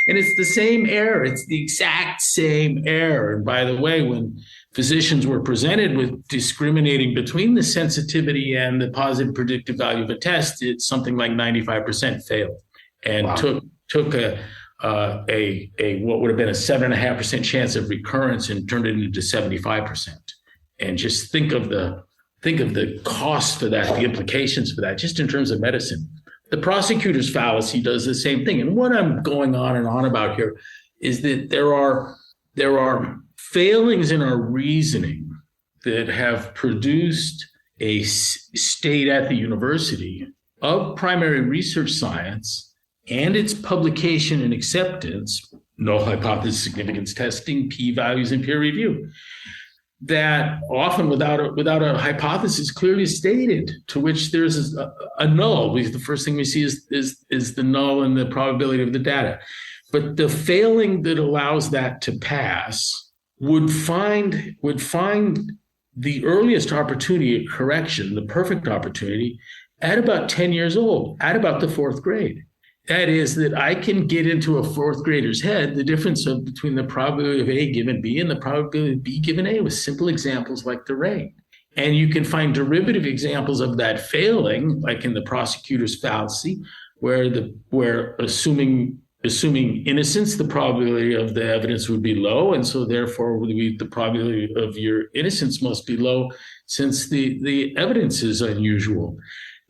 And it's the same error. It's the exact same error. And by the way, when physicians were presented with discriminating between the sensitivity and the positive predictive value of a test, it's something like 95% failed, and wow. took a what would have been a 7.5% chance of recurrence and turned it into 75%. And just think of the cost for that, the implications for that, just in terms of medicine. The prosecutor's fallacy does the same thing. And what I'm going on and on about here is that there are failings in our reasoning that have produced a state at the university of primary research science and its publication and acceptance, null hypothesis significance testing, p-values, and peer review, that often without a hypothesis clearly stated, to which there's a null. The first thing we see is the null and the probability of the data. But the failing that allows that to pass would find the earliest opportunity at correction, the perfect opportunity, at about 10 years old, at about the fourth grade. That is, that I can get into a fourth grader's head the difference between the probability of A given B and the probability of B given A with simple examples like the rain. And you can find derivative examples of that failing, like in the prosecutor's fallacy, where assuming innocence, the probability of the evidence would be low, and so therefore the probability of your innocence must be low since the evidence is unusual.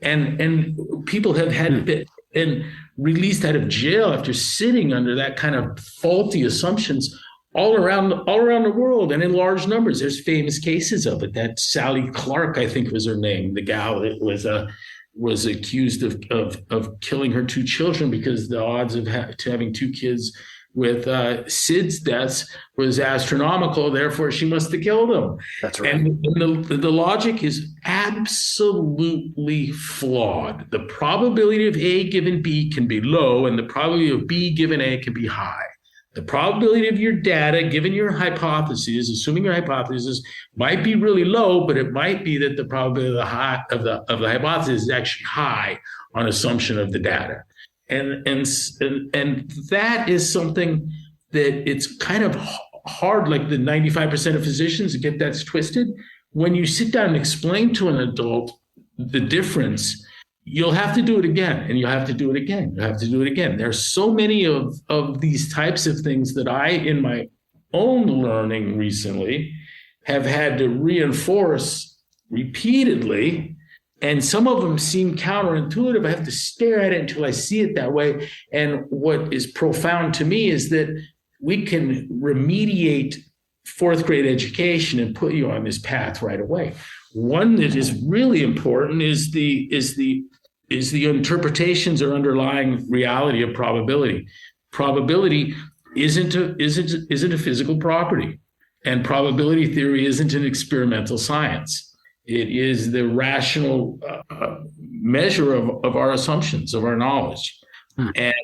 And people have had been released out of jail after sitting under that kind of faulty assumptions all around the world and in large numbers. There's famous cases of it. That Sally Clark, I think was her name, the gal that was accused of killing her two children because the odds of having two kids with SIDS deaths was astronomical. Therefore, she must have killed them. That's right. And the logic is absolutely flawed. The probability of A given B can be low, and the probability of B given A can be high. The probability of your data, given your hypothesis, assuming your hypothesis, might be really low, but it might be that the probability of the hypothesis is actually high on assumption of the data. And that is something that it's kind of hard, like the 95% of physicians get that's twisted. When you sit down and explain to an adult the difference, you'll have to do it again, and you'll have to do it again. You'll have to do it again. There's so many of these types of things that I, in my own learning recently, have had to reinforce repeatedly. And some of them seem counterintuitive. I have to stare at it until I see it that way. And what is profound to me is that we can remediate fourth grade education and put you on this path right away. One that is really important is the interpretations or underlying reality of probability. Probability isn't a physical property, and probability theory isn't an experimental science. It is the rational measure of our assumptions, of our knowledge. And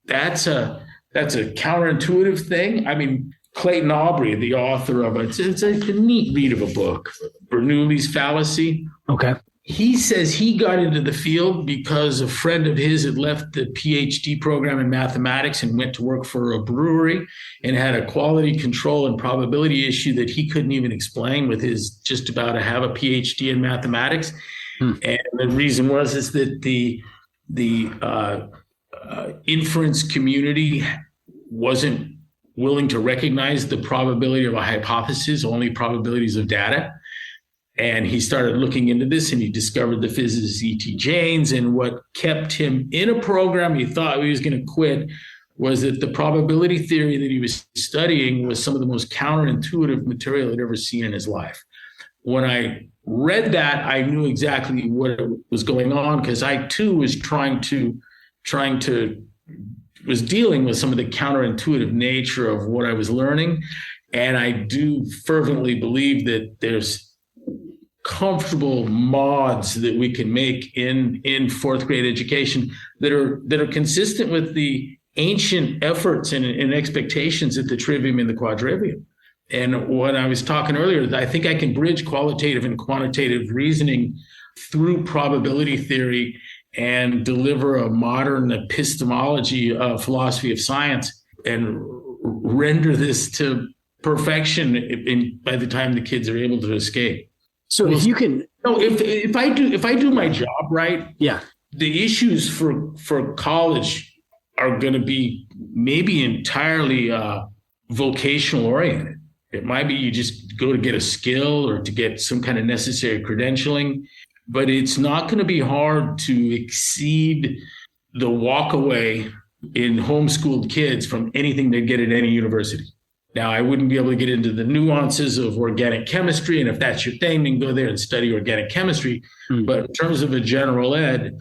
that's a counterintuitive thing. I mean, Clayton Aubrey, the author of it, it's a neat read of a book, Bernoulli's Fallacy. Okay. He says he got into the field because a friend of his had left the PhD program in mathematics and went to work for a brewery and had a quality control and probability issue that he couldn't even explain with his just about to have a PhD in mathematics. And the reason is that the inference community wasn't willing to recognize the probability of a hypothesis, only probabilities of data. And he started looking into this, and he discovered the physicist E.T. Jaynes. And what kept him in a program he thought he was going to quit was that the probability theory that he was studying was some of the most counterintuitive material he'd ever seen in his life. When I read that, I knew exactly what was going on, because I too was was dealing with some of the counterintuitive nature of what I was learning. And I do fervently believe that there's comfortable mods that we can make in fourth grade education that are consistent with the ancient efforts and expectations at the trivium and the quadrivium. And when I was talking earlier, I think I can bridge qualitative and quantitative reasoning through probability theory and deliver a modern epistemology of philosophy of science and render this to perfection by the time the kids are able to escape. So if you can, if I do my job right, yeah, the issues for college are going to be maybe entirely vocational oriented. It might be you just go to get a skill or to get some kind of necessary credentialing, but it's not going to be hard to exceed the walk away in homeschooled kids from anything they get at any university. Now, I wouldn't be able to get into the nuances of organic chemistry, and if that's your thing, then go there and study organic chemistry. But in terms of a general ed,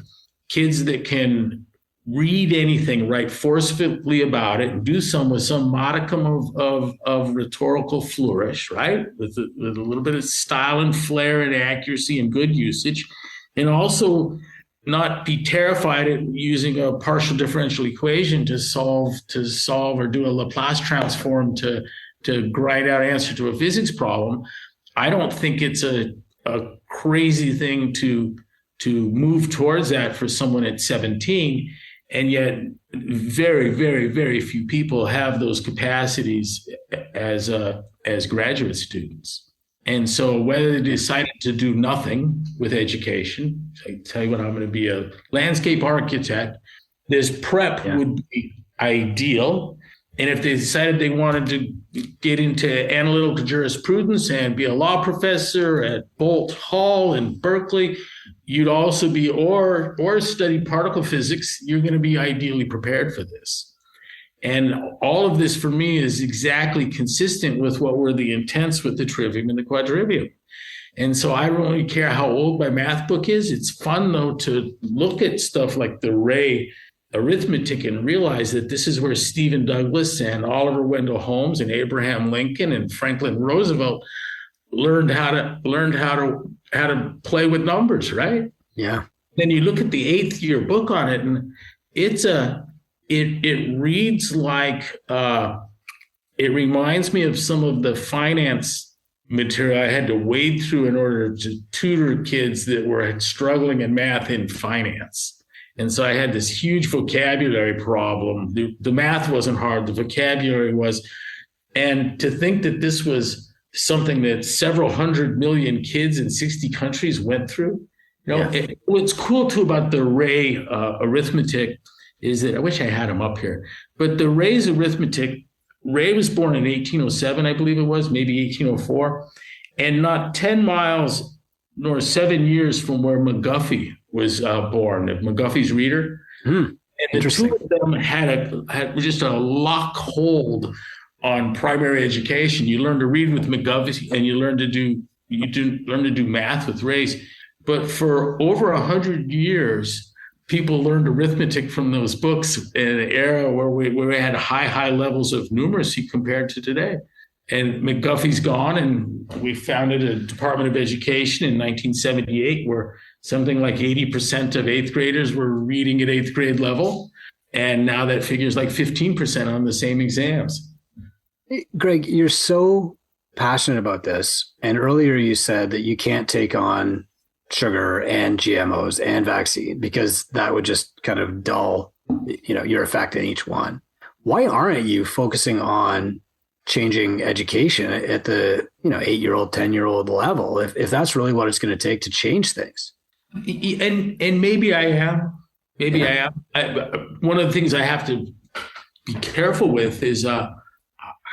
kids that can read anything, write forcefully about it, and do so with some modicum of rhetorical flourish, right? With a little bit of style and flair and accuracy and good usage, and also not be terrified at using a partial differential equation to solve or do a Laplace transform to grind out an answer to a physics problem. I don't think it's a crazy thing to move towards that for someone at 17. And yet very, very, very few people have those capacities as graduate students. And so whether they decided to do nothing with education, I tell you what, I'm going to be a landscape architect, this prep would be ideal. And if they decided they wanted to get into analytical jurisprudence and be a law professor at Bolt Hall in Berkeley, you'd also be, or study particle physics, you're going to be ideally prepared for this. And all of this for me is exactly consistent with what were the intents with the trivium and the quadrivium. And so I don't really care how old my math book is. It's fun, though, to look at stuff like the Ray arithmetic and realize that this is where Stephen Douglas and Oliver Wendell Holmes and Abraham Lincoln and Franklin Roosevelt learned how to play with numbers, right? Yeah. Then you look at the 8th year book on it, and it reads like it reminds me of some of the finance material I had to wade through in order to tutor kids that were struggling in math in finance. And so I had this huge vocabulary problem. The math wasn't hard, the vocabulary was. And to think that this was something that several 100 million kids in 60 countries went through. What's cool too about the Ray arithmetic is that I wish I had him up here, but the Ray's arithmetic, Ray was born in 1807, I believe it was, maybe 1804, and not 10 miles nor 7 years from where McGuffey was born, McGuffey's Reader. And the two of them had just a lock hold on primary education. You learn to read with McGuffey, and you learn to do math with Ray's. But for over 100 years, people learned arithmetic from those books in an era where we had high levels of numeracy compared to today. And McGuffey's gone, and we founded a Department of Education in 1978 where something like 80% of 8th graders were reading at 8th grade level. And now that figure's like 15% on the same exams. Greg, you're so passionate about this. And earlier you said that you can't take on sugar and GMOs and vaccine because that would just kind of dull, your effect in each one. Why aren't you focusing on changing education at the 8-year-old, 10-year-old level if that's really what it's going to take to change things? And maybe I am. One of the things I have to be careful with is I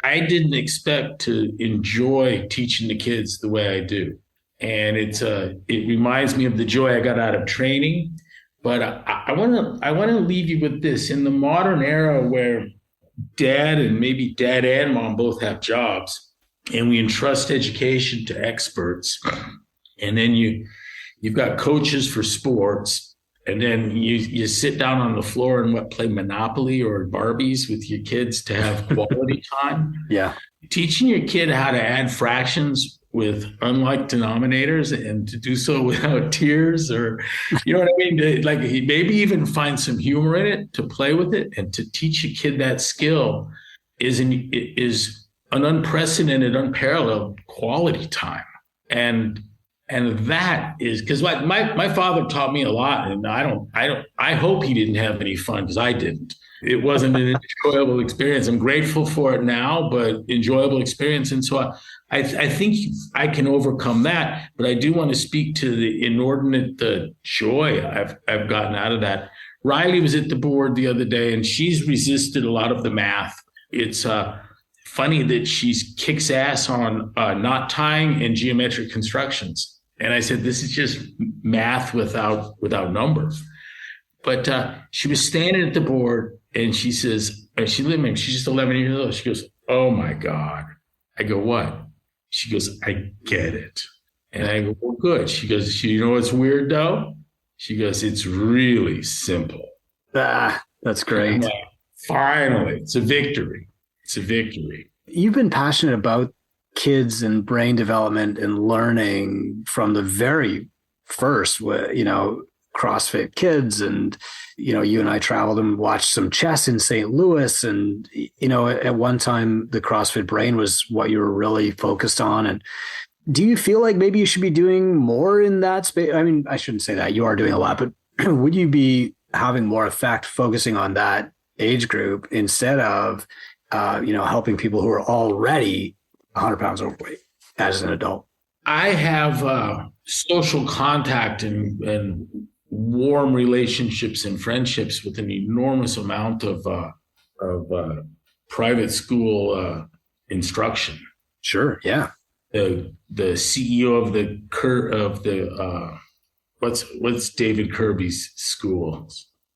didn't expect to enjoy teaching the kids the way I do. And it reminds me of the joy I got out of training. But I want to leave you with this. In the modern era where dad and mom both have jobs, and we entrust education to experts, and then you've got coaches for sports, and then you sit down on the floor and play Monopoly or Barbies with your kids to have quality time. Yeah. Teaching your kid how to add fractions with unlike denominators and to do so without tears, or, you know what I mean? Like maybe even find some humor in it, to play with it, and to teach a kid that skill is an unprecedented, unparalleled quality time. And that is because my father taught me a lot, and I hope he didn't have any fun, because I didn't. It wasn't an enjoyable experience. I'm grateful for it now, but enjoyable experience. And so I think I can overcome that, but I do want to speak to the inordinate joy I've gotten out of that. Riley was at the board the other day, and she's resisted a lot of the math. It's funny that she kicks ass on knot tying and geometric constructions. And I said, this is just math without numbers. But she was standing at the board and she says, she's just 11 years old. She goes, "Oh my God." I go, "What?" She goes, "I get it." And I go, "Well, good." She goes, "You know what's weird though?" She goes, "It's really simple." That's great. Like, finally, it's a victory. It's a victory. You've been passionate about kids and brain development and learning from the very first, CrossFit Kids. And, you and I traveled and watched some chess in St. Louis. And, at one time, the CrossFit Brain was what you were really focused on. And do you feel like maybe you should be doing more in that space? I mean, I shouldn't say that. You are doing a lot, but would you be having more effect focusing on that age group instead of, helping people who are already 100 pounds overweight as an adult? I have social contact and warm relationships and friendships with an enormous amount of private school instruction. Sure, yeah. The CEO of the what's David Kirby's school?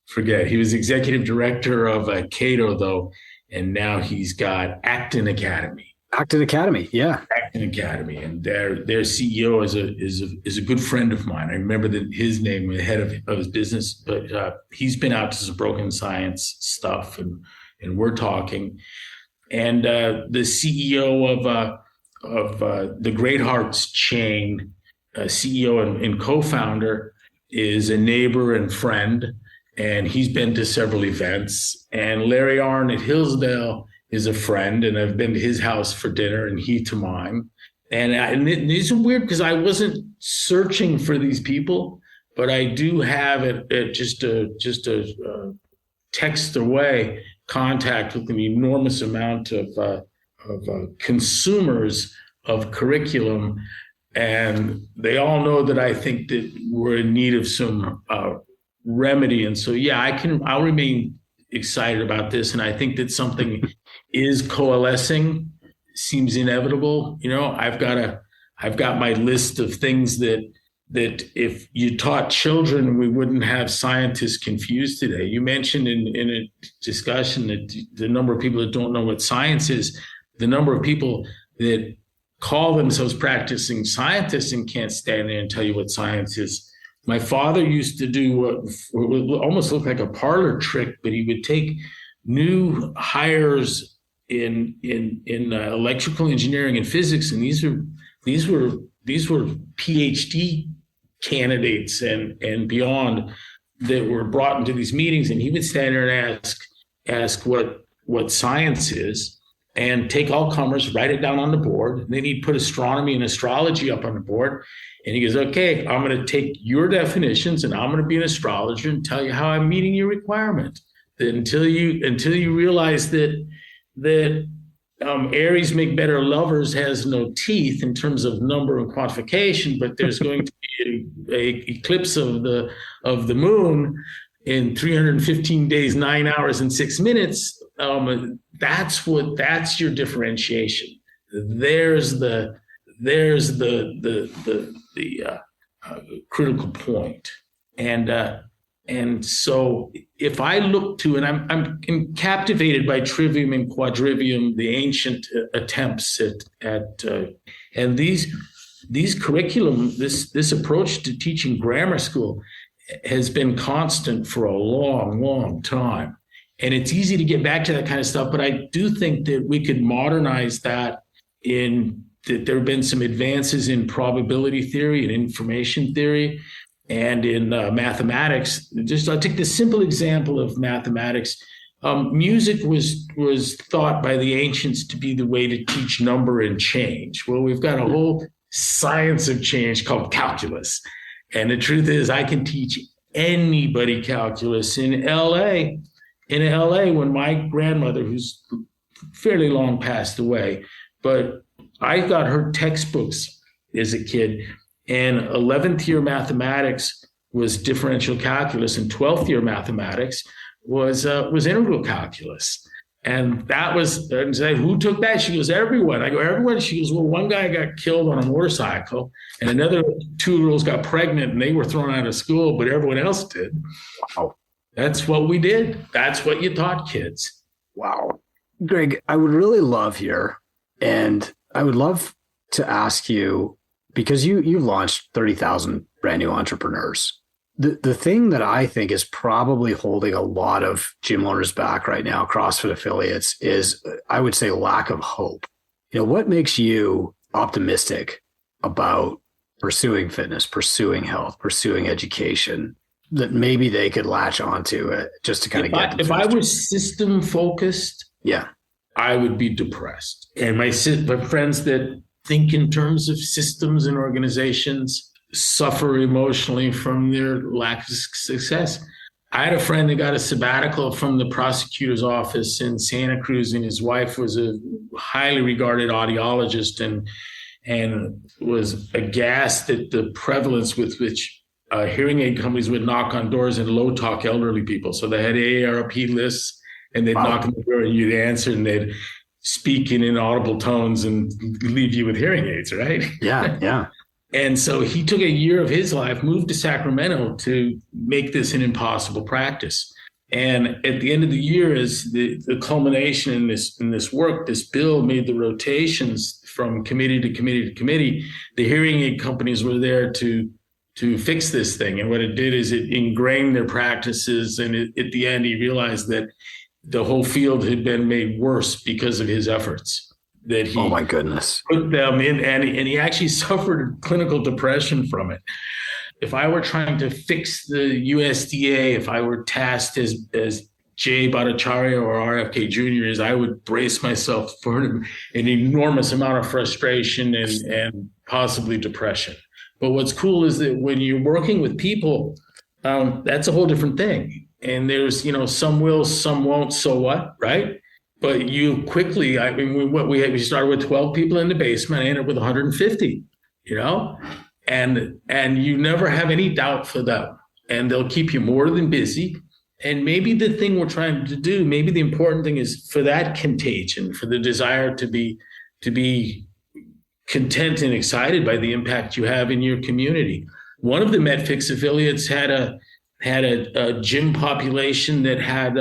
Forget. He was executive director of Cato though, and now he's got Acton Academy. Acton Academy, yeah. Acton Academy, and their CEO is a good friend of mine. I remember his name, the head of his business, but he's been out to some broken science stuff, and we're talking. And the CEO of the Great Hearts chain, CEO and co-founder, is a neighbor and friend, and he's been to several events. And Larry Arnn at Hillsdale is a friend, and I've been to his house for dinner and he to mine. And it's weird because I wasn't searching for these people, but I do have just a text away contact with an enormous amount of consumers of curriculum. And they all know that I think that we're in need of some remedy. And so, yeah, I'll remain excited about this. And I think that something is coalescing, seems inevitable. I've got my list of things that if you taught children, we wouldn't have scientists confused today. You mentioned in a discussion that the number of people that don't know what science is, the number of people that call themselves practicing scientists and can't stand there and tell you what science is. My father used to do what would almost look like a parlor trick, but he would take new hires in electrical engineering and physics, and these were PhD candidates and beyond that were brought into these meetings, and he would stand there and ask what science is, and take all comers, write it down on the board, and then he'd put astronomy and astrology up on the board. And he goes, "Okay, I'm going to take your definitions and I'm going to be an astrologer and tell you how I'm meeting your requirement. Until you realize that Aries make better lovers has no teeth in terms of number and quantification, but there's going to be a eclipse of the moon in 315 days, 9 hours and 6 minutes. That's your differentiation. There's the critical point. And so if I look to, and I'm captivated by trivium and quadrivium, the ancient attempts at and these curriculum, this approach to teaching grammar school has been constant for a long, long time. And it's easy to get back to that kind of stuff, but I do think that we could modernize that that there have been some advances in probability theory and information theory and in mathematics. I'll take the simple example of mathematics. Music was thought by the ancients to be the way to teach number and change. Well, we've got a whole science of change called calculus. And the truth is, I can teach anybody calculus. In LA, when my grandmother, who's fairly long passed away, but I got her textbooks as a kid, and 11th year mathematics was differential calculus, and 12th year mathematics was integral calculus. And that was, and said, "Who took that?" She goes, "Everyone." I go, "Everyone?" She goes, "Well, one guy got killed on a motorcycle, and another 2 girls got pregnant, and they were thrown out of school, but everyone else did." Wow. That's what we did. That's what you taught kids. Wow. Greg, I would really love here, and I would love to ask you, because you launched 30,000 brand new entrepreneurs. The thing that I think is probably holding a lot of gym owners back right now, CrossFit affiliates, is, I would say, lack of hope. What makes you optimistic about pursuing fitness, pursuing health, pursuing education, that maybe they could latch onto it just to kind of get them? If I was system focused, yeah, I would be depressed. And my friends that think in terms of systems and organizations suffer emotionally from their lack of success. I had a friend that got a sabbatical from the prosecutor's office in Santa Cruz, and his wife was a highly regarded audiologist and was aghast at the prevalence with which hearing aid companies would knock on doors and low talk elderly people. So they had AARP lists, and they'd knock on the door and you'd answer, and they'd speak in inaudible tones and leave you with hearing aids, right? Yeah. And so he took a year of his life, moved to Sacramento to make this an impossible practice. And at the end of the year, as the culmination in this work, this bill made the rotations from committee to committee to committee. The hearing aid companies were there to fix this thing. And what it did is it ingrained their practices. And at the end, he realized that the whole field had been made worse because of his efforts. That he, oh my goodness, put them in, and he actually suffered clinical depression from it. If I were trying to fix the USDA, if I were tasked as Jay Bhattacharya or RFK Jr. is, I would brace myself for an enormous amount of frustration and possibly depression. But what's cool is that when you're working with people, that's a whole different thing. And there's, some will, some won't, so what, right? But you quickly, we started with 12 people in the basement, I ended up with 150, and you never have any doubt for them. And they'll keep you more than busy. And maybe the thing we're trying to do, maybe the important thing is for that contagion, for the desire to be content and excited by the impact you have in your community. One of the MetFix affiliates had a gym population that had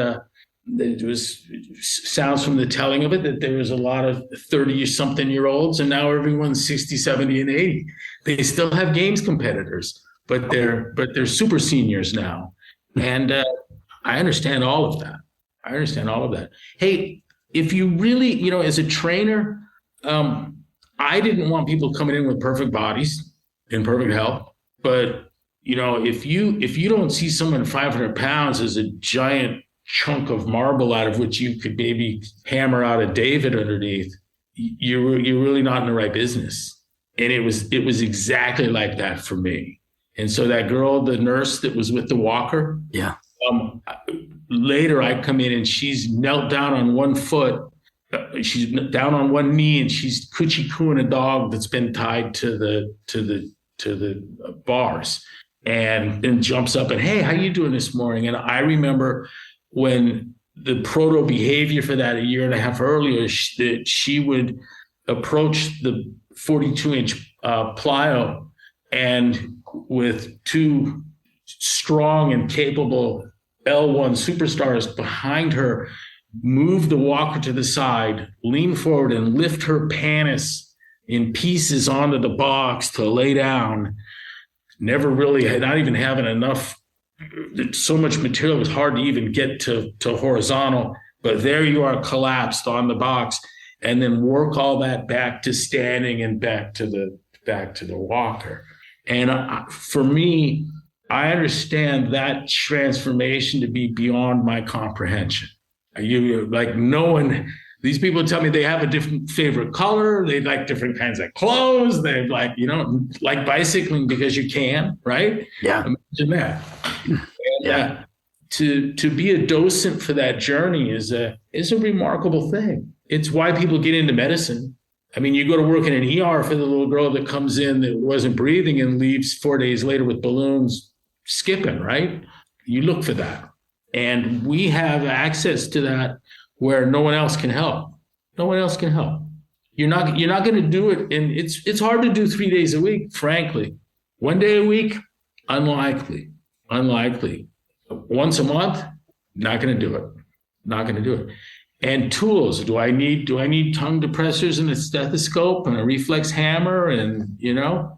it was sounds from the telling of it that there was a lot of 30-something-year-olds, and now everyone's 60, 70, and 80. They still have games competitors, but they're super seniors now. And I understand all of that. Hey, if you really, as a trainer, I didn't want people coming in with perfect bodies in perfect health, but if you don't see someone 500 pounds as a giant chunk of marble out of which you could maybe hammer out a David underneath, you're really not in the right business. And it was exactly like that for me. And so that girl, the nurse that was with the walker, later I come in and she's knelt down on one foot, she's down on one knee, and she's coochie-cooing a dog that's been tied to the bars, and then jumps up and, hey, how you doing this morning? And I remember when the proto behavior for that a year and a half earlier, that she would approach the 42-inch plyo, and with two strong and capable L1 superstars behind her, move the walker to the side, lean forward, and lift her panics in pieces onto the box to lay down. Not even having enough. So much material, it was hard to even get to horizontal, but there you are collapsed on the box, and then work all that back to standing and back to the walker. And for me, I understand that transformation to be beyond my comprehension. These people tell me they have a different favorite color. They like different kinds of clothes. They like bicycling because you can, right? Yeah. Imagine that. And, to be a docent for that journey is a remarkable thing. It's why people get into medicine. I mean, you go to work in an ER for the little girl that comes in that wasn't breathing and leaves 4 days later with balloons skipping, right? You look for that. And we have access to that where no one else can help. No one else can help. You're not going to do it. And it's hard to do 3 days a week, frankly. 1 day a week, unlikely. once a month, not going to do it. Not going to do it. And tools, do I need tongue depressors and a stethoscope and a reflex hammer? And, do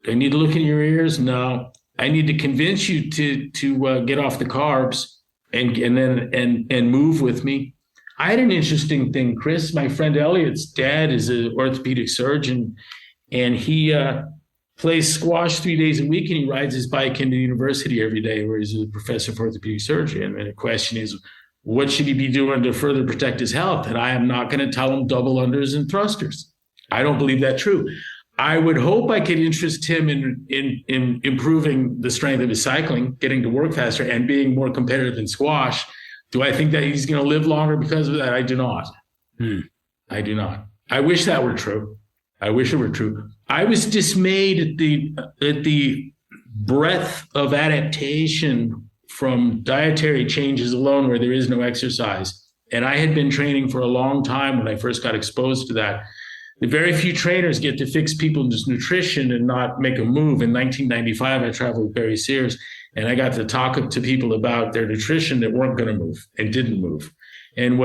I need to look in your ears? No. I need to convince you to get off the carbs and move with me. I had an interesting thing, Chris. My friend Elliot's dad is an orthopedic surgeon, and he plays squash 3 days a week, and he rides his bike into university every day where he's a professor of orthopedic surgery. And the question is, what should he be doing to further protect his health? And I am not going to tell him double unders and thrusters. I don't believe that true. I would hope I could interest him in improving the strength of his cycling, getting to work faster, and being more competitive in squash. Do I think that he's going to live longer because of that? I do not. I do not. I wish that were true. I wish it were true. I was dismayed at the breadth of adaptation from dietary changes alone where there is no exercise. And I had been training for a long time when I first got exposed to that. The very few trainers get to fix people's nutrition and not make a move. In 1995, I traveled with Barry Sears, and I got to talk to people about their nutrition that weren't going to move and didn't move. And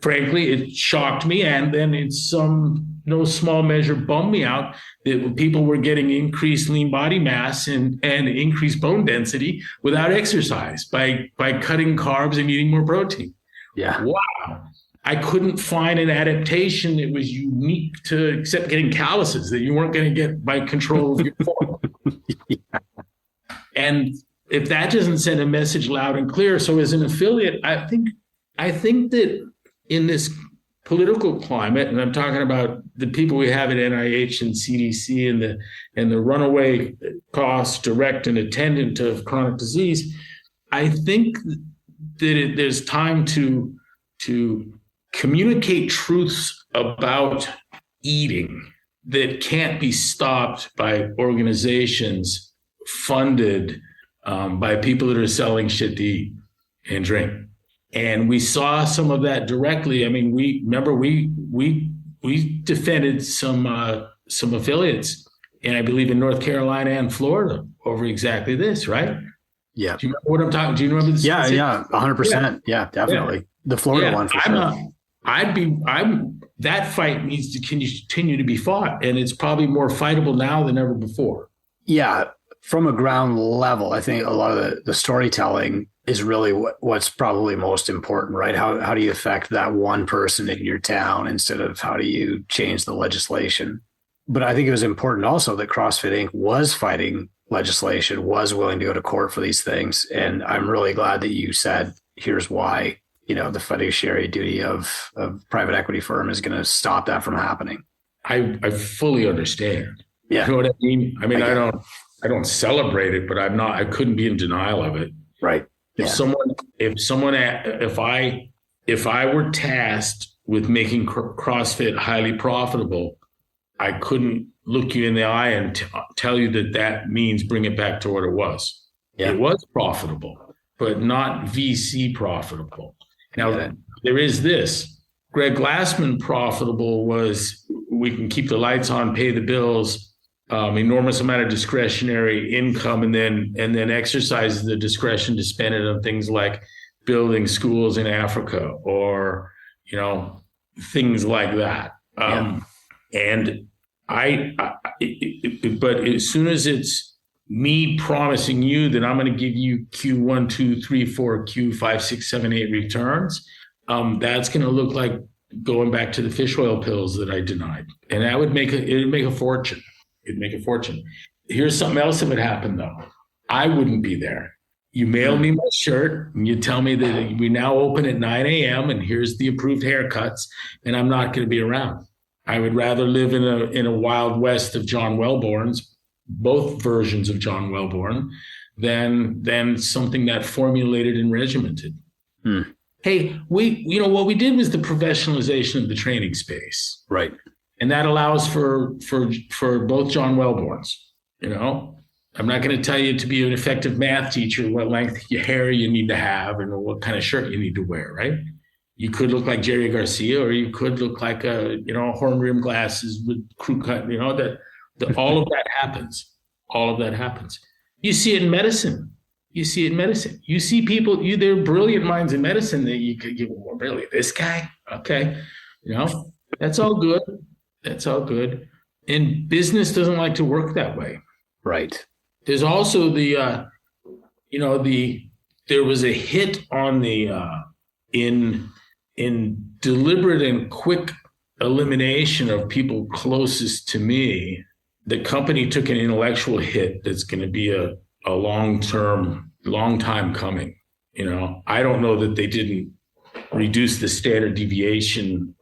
frankly, it shocked me. And then in no small measure bummed me out that people were getting increased lean body mass and increased bone density without exercise by cutting carbs and eating more protein. Yeah. Wow. I couldn't find an adaptation that was unique to except getting calluses that you weren't going to get by control of your form. Yeah. And if that doesn't send a message loud and clear, so as an affiliate, I think that in this political climate, and I'm talking about the people we have at NIH and CDC and the runaway costs direct and attendant of chronic disease, I think that there's time to communicate truths about eating that can't be stopped by organizations funded by people that are selling shit to eat and drink. And we saw some of that directly. I mean, we defended some affiliates, and I believe in North Carolina and Florida over exactly this, right? Yeah. Do you remember what I'm talking? Do you remember this? Yeah, 100%. Yeah, definitely. Yeah. The Florida one for sure. That fight needs to continue to be fought, and it's probably more fightable now than ever before. Yeah, from a ground level, I think a lot of the storytelling is really what's probably most important, right? How do you affect that one person in your town instead of how do you change the legislation? But I think it was important also that CrossFit Inc. was fighting legislation, was willing to go to court for these things. And I'm really glad that you said, here's why, the fiduciary duty of private equity firm is going to stop that from happening. I fully understand. Yeah. You know what I mean? I mean, I don't celebrate it, but I couldn't be in denial of it. Right. If I were tasked with making CrossFit highly profitable, I couldn't look you in the eye and tell you that means bring it back to what it was. Yeah. It was profitable, but not VC profitable. Now, there is this. Greg Glassman profitable was we can keep the lights on, pay the bills, enormous amount of discretionary income, and then exercise the discretion to spend it on things like building schools in Africa or, things like that. And but as soon as it's me promising you that I'm going to give you Q1, 2, 3, 4, Q5, 6, 7, 8 returns, that's going to look like going back to the fish oil pills that I denied. And that would make a fortune. It'd make a fortune. Here's something else that would happen, though. I wouldn't be there. You mail me my shirt and you tell me that we now open at 9 a.m. and here's the approved haircuts, and I'm not going to be around. I would rather live in a wild west of John Wellborn's, both versions of John Wellborn, than something that formulated and regimented. Hey, what we did was the professionalization of the training space. Right. And that allows for both John Wellborns. I'm not going to tell you to be an effective math teacher what length of hair you need to have and what kind of shirt you need to wear, right? You could look like Jerry Garcia, or you could look like horn rim glasses with crew cut. All of that happens. All of that happens. You see it in medicine. You see it in medicine. You see people, they're brilliant minds in medicine that you could give, well, really, this guy? Okay. That's all good. That's all good. And business doesn't like to work that way. Right. There's also there was a hit on in deliberate and quick elimination of people closest to me. The company took an intellectual hit that's going to be a long time coming. I don't know that they didn't reduce the standard deviation,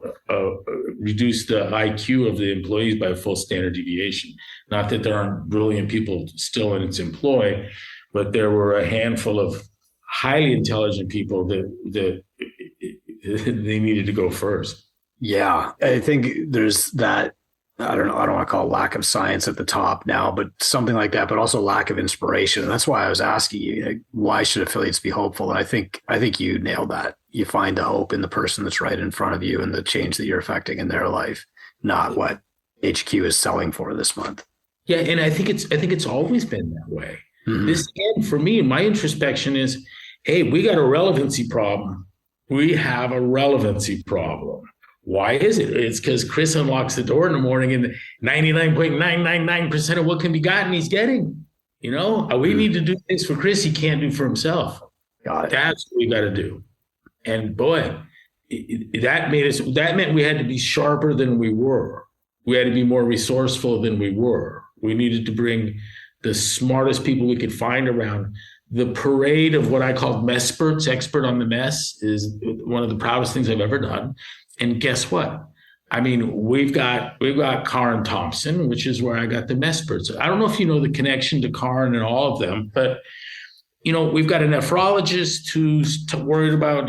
reduce the IQ of the employees by a full standard deviation. Not that there aren't brilliant people still in its employ, but there were a handful of highly intelligent people that they needed to go first. Yeah, I think there's that. I don't know. I don't want to call it lack of science at the top now, but something like that, but also lack of inspiration. And that's why I was asking you, like, why should affiliates be hopeful? And I think you nailed that. You find the hope in the person that's right in front of you and the change that you're affecting in their life, not what HQ is selling for this month. Yeah. And I think it's always been that way. Mm-hmm. This, and for me, my introspection is, hey, we got a relevancy problem. We have a relevancy problem. Why is it? It's because Chris unlocks the door in the morning and 99.999% of what can be gotten, he's getting. We need to do things for Chris he can't do for himself. Got it. That's what we got to do. And boy, that meant we had to be sharper than we were. We had to be more resourceful than we were. We needed to bring the smartest people we could find around. The parade of what I called mesperts, expert on the mess, is one of the proudest things I've ever done. And guess what? I mean, we've got Karen Thompson, which is where I got the mesperts. I don't know if you know the connection to Karen and all of them, but we've got a nephrologist who's worried about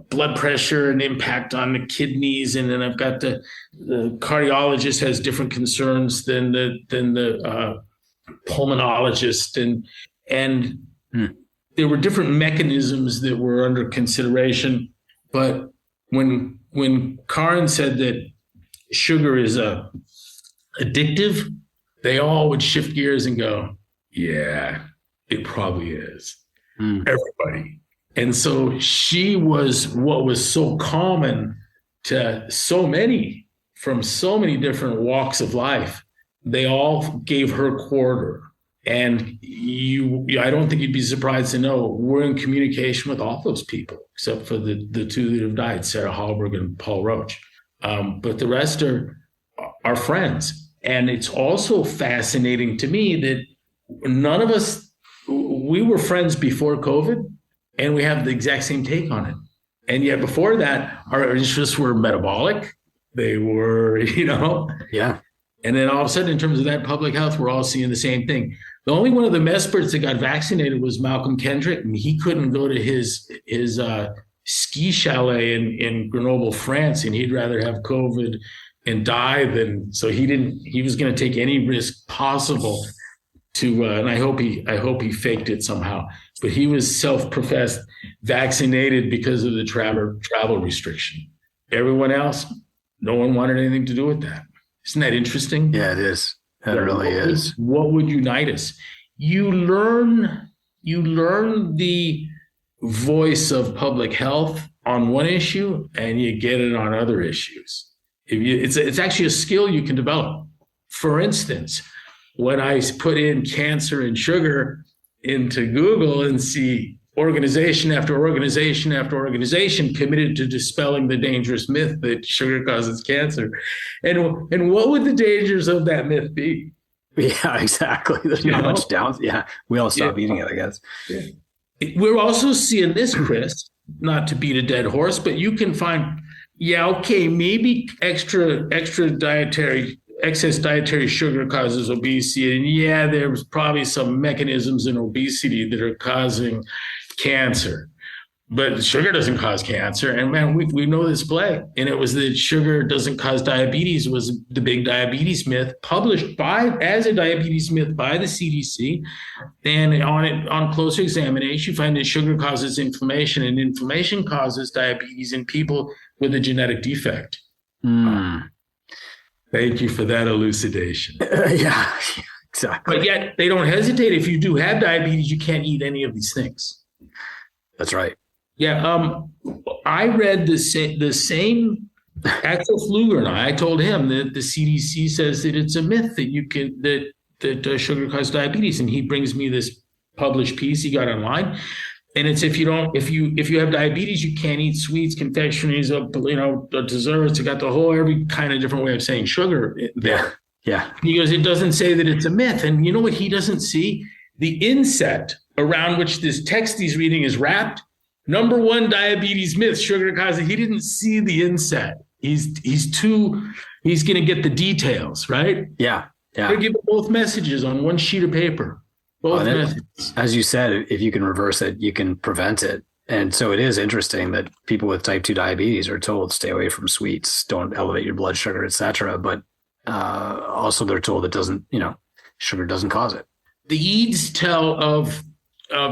blood pressure and impact on the kidneys, and then I've got the cardiologist has different concerns than the pulmonologist, and there were different mechanisms that were under consideration. But when Karen said that sugar is addictive, they all would shift gears and go, yeah, it probably is. Everybody. And so she was what was so common to so many from so many different walks of life. They all gave her quarter. And I don't think you'd be surprised to know we're in communication with all those people, except for the two that have died, Sarah Hallberg and Paul Roach. But the rest are friends. And it's also fascinating to me that none of us, we were friends before COVID, and we have the exact same take on it. And yet before that, our interests were metabolic. They were, Yeah. And then all of a sudden, in terms of that public health, we're all seeing the same thing. The only one of the mesperts that got vaccinated was Malcolm Kendrick, and he couldn't go to his ski chalet in Grenoble, France, and he'd rather have COVID and die than. So he was going to take any risk possible to, and I hope he faked it somehow. But he was self-professed vaccinated because of the travel restriction. Everyone else, no one wanted anything to do with that. Isn't that interesting? Yeah, it is. That really is. What would unite us? You learn the voice of public health on one issue, and you get it on other issues. It's actually a skill you can develop. For instance, when I put in cancer and sugar into Google and see organization after organization after organization committed to dispelling the dangerous myth that sugar causes cancer. And what would the dangers of that myth be? Yeah, exactly. There's not much down. Yeah, we all stop eating it, I guess. Yeah. We're also seeing this, Chris, not to beat a dead horse, but you can find, maybe excess dietary sugar causes obesity. And there's probably some mechanisms in obesity that are causing cancer, but sugar doesn't cause cancer. And man, we know this play. And it was that sugar doesn't cause diabetes was the big diabetes myth published as a diabetes myth by the CDC. And on closer examination, you find that sugar causes inflammation, and inflammation causes diabetes in people with a genetic defect. Thank you for that elucidation. Yeah. Exactly. But yet they don't hesitate. If you do have diabetes, you can't eat any of these things. That's right. Yeah. I read the same Axel Fluger, and I told him that the CDC says that it's a myth that sugar causes diabetes. And he brings me this published piece he got online. And it's if you have diabetes, you can't eat sweets, confectionaries, desserts. It got every kind of different way of saying sugar there. Yeah. He goes, it doesn't say that it's a myth. And you know what he doesn't see? The inset around which this text he's reading is wrapped. Number one diabetes myth, sugar causes. He didn't see the inset. He's going to get the details, right? Yeah. Yeah. They give both messages on one sheet of paper. As you said, if you can reverse it, you can prevent it. And so it is interesting that people with type 2 diabetes are told stay away from sweets, don't elevate your blood sugar, et cetera. But also they're told sugar doesn't cause it. The EADS tell of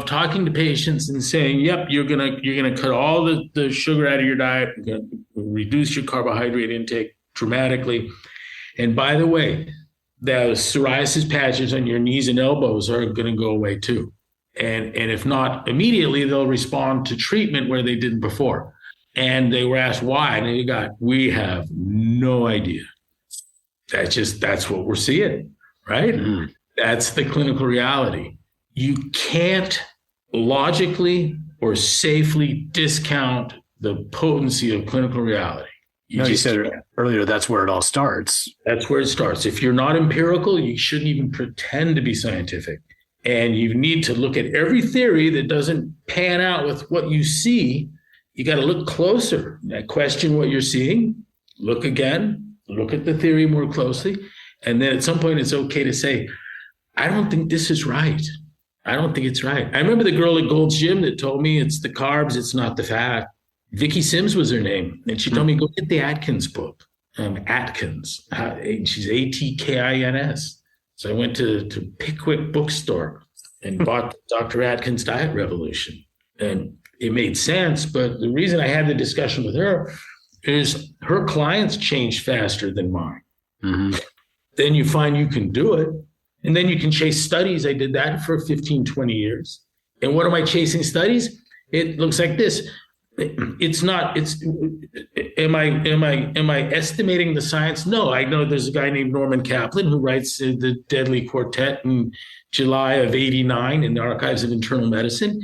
talking to patients and saying, yep, you're gonna cut all the sugar out of your diet, you're gonna reduce your carbohydrate intake dramatically. And by the way, the psoriasis patches on your knees and elbows are going to go away too. And if not immediately, they'll respond to treatment where they didn't before. And they were asked why. And we have no idea. That's what we're seeing, right? Mm-hmm. That's the clinical reality. You can't logically or safely discount the potency of clinical reality. You said earlier, that's where it all starts. That's where it starts. If you're not empirical, you shouldn't even pretend to be scientific. And you need to look at every theory that doesn't pan out with what you see. You got to look closer. Question what you're seeing. Look again. Look at the theory more closely. And then at some point, it's okay to say, I don't think this is right. I don't think it's right. I remember the girl at Gold's Gym that told me it's the carbs, it's not the fat. Vicky Sims was her name. And she told me, go get the Atkins book. Atkins. She's Atkins. So I went to Pickwick Bookstore and bought Dr. Atkins' Diet Revolution. And it made sense. But the reason I had the discussion with her is her clients change faster than mine. Mm-hmm. Then you find you can do it. And then you can chase studies. I did that for 15, 20 years. And what am I chasing studies? It looks like this. Am I estimating the science? No, I know there's a guy named Norman Kaplan who writes the Deadly Quartet in July of 89 in the Archives of Internal Medicine.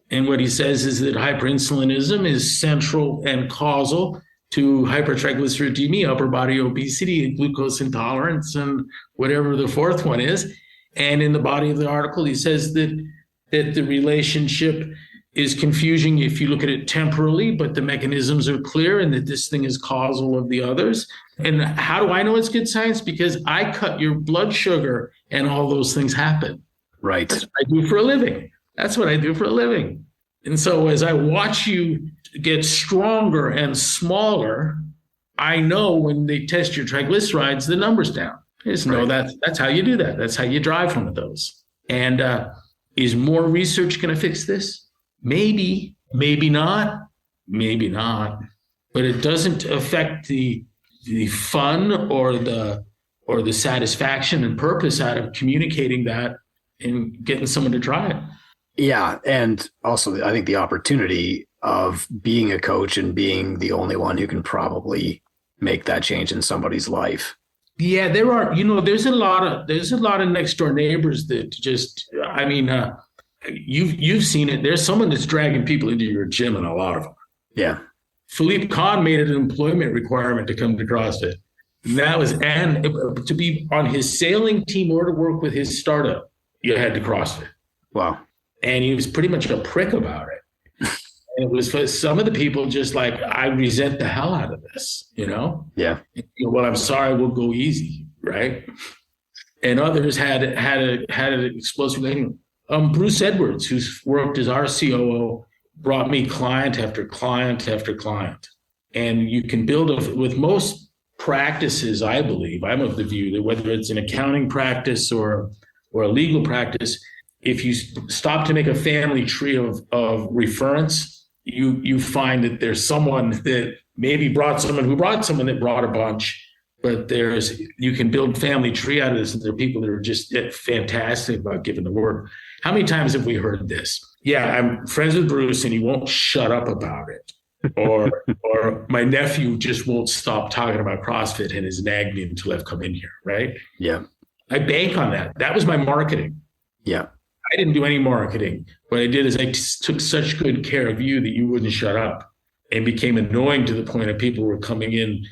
And what he says is that hyperinsulinism is central and causal to hypertriglyceridemia, upper body obesity, glucose intolerance, and whatever the fourth one is. And in the body of the article, he says that the relationship is confusing if you look at it temporally, but the mechanisms are clear and that this thing is causal of the others. And how do I know it's good science? Because I cut your blood sugar and all those things happen. Right. That's what I do for a living. That's what I do for a living. And so as I watch you get stronger and smaller, I know when they test your triglycerides, the number's down. I just know that's how you do that. That's how you drive one of those. And is more research going to fix this? Maybe, maybe not, but it doesn't affect the fun or the satisfaction and purpose out of communicating that and getting someone to try it. Yeah. And also I think the opportunity of being a coach and being the only one who can probably make that change in somebody's life. Yeah, there are, there's a lot of next door neighbors that just, you've seen it. There's someone that's dragging people into your gym, and a lot of them. Yeah. Philippe Kahn made it an employment requirement to come to CrossFit. And to be on his sailing team or to work with his startup, you had to CrossFit. Wow. And he was pretty much a prick about it. And it was for some of the people just like, I resent the hell out of this, Yeah. Well, I'm sorry, we'll go easy, right? And others had an explosive thing. Bruce Edwards, who's worked as our COO, brought me client after client after client. And you can build with most practices, I believe, I'm of the view that whether it's an accounting practice or a legal practice, if you stop to make a family tree of reference, you find that there's someone that maybe brought someone who brought someone that brought a bunch, but you can build family tree out of this. And there are people that are just fantastic about giving the word. How many times have we heard this? Yeah, I'm friends with Bruce and he won't shut up about it. Or my nephew just won't stop talking about CrossFit and has nagged me until I've come in here, right? Yeah. I bank on that. That was my marketing. Yeah. I didn't do any marketing. What I did is I took such good care of you that you wouldn't shut up, and became annoying to the point of people were coming in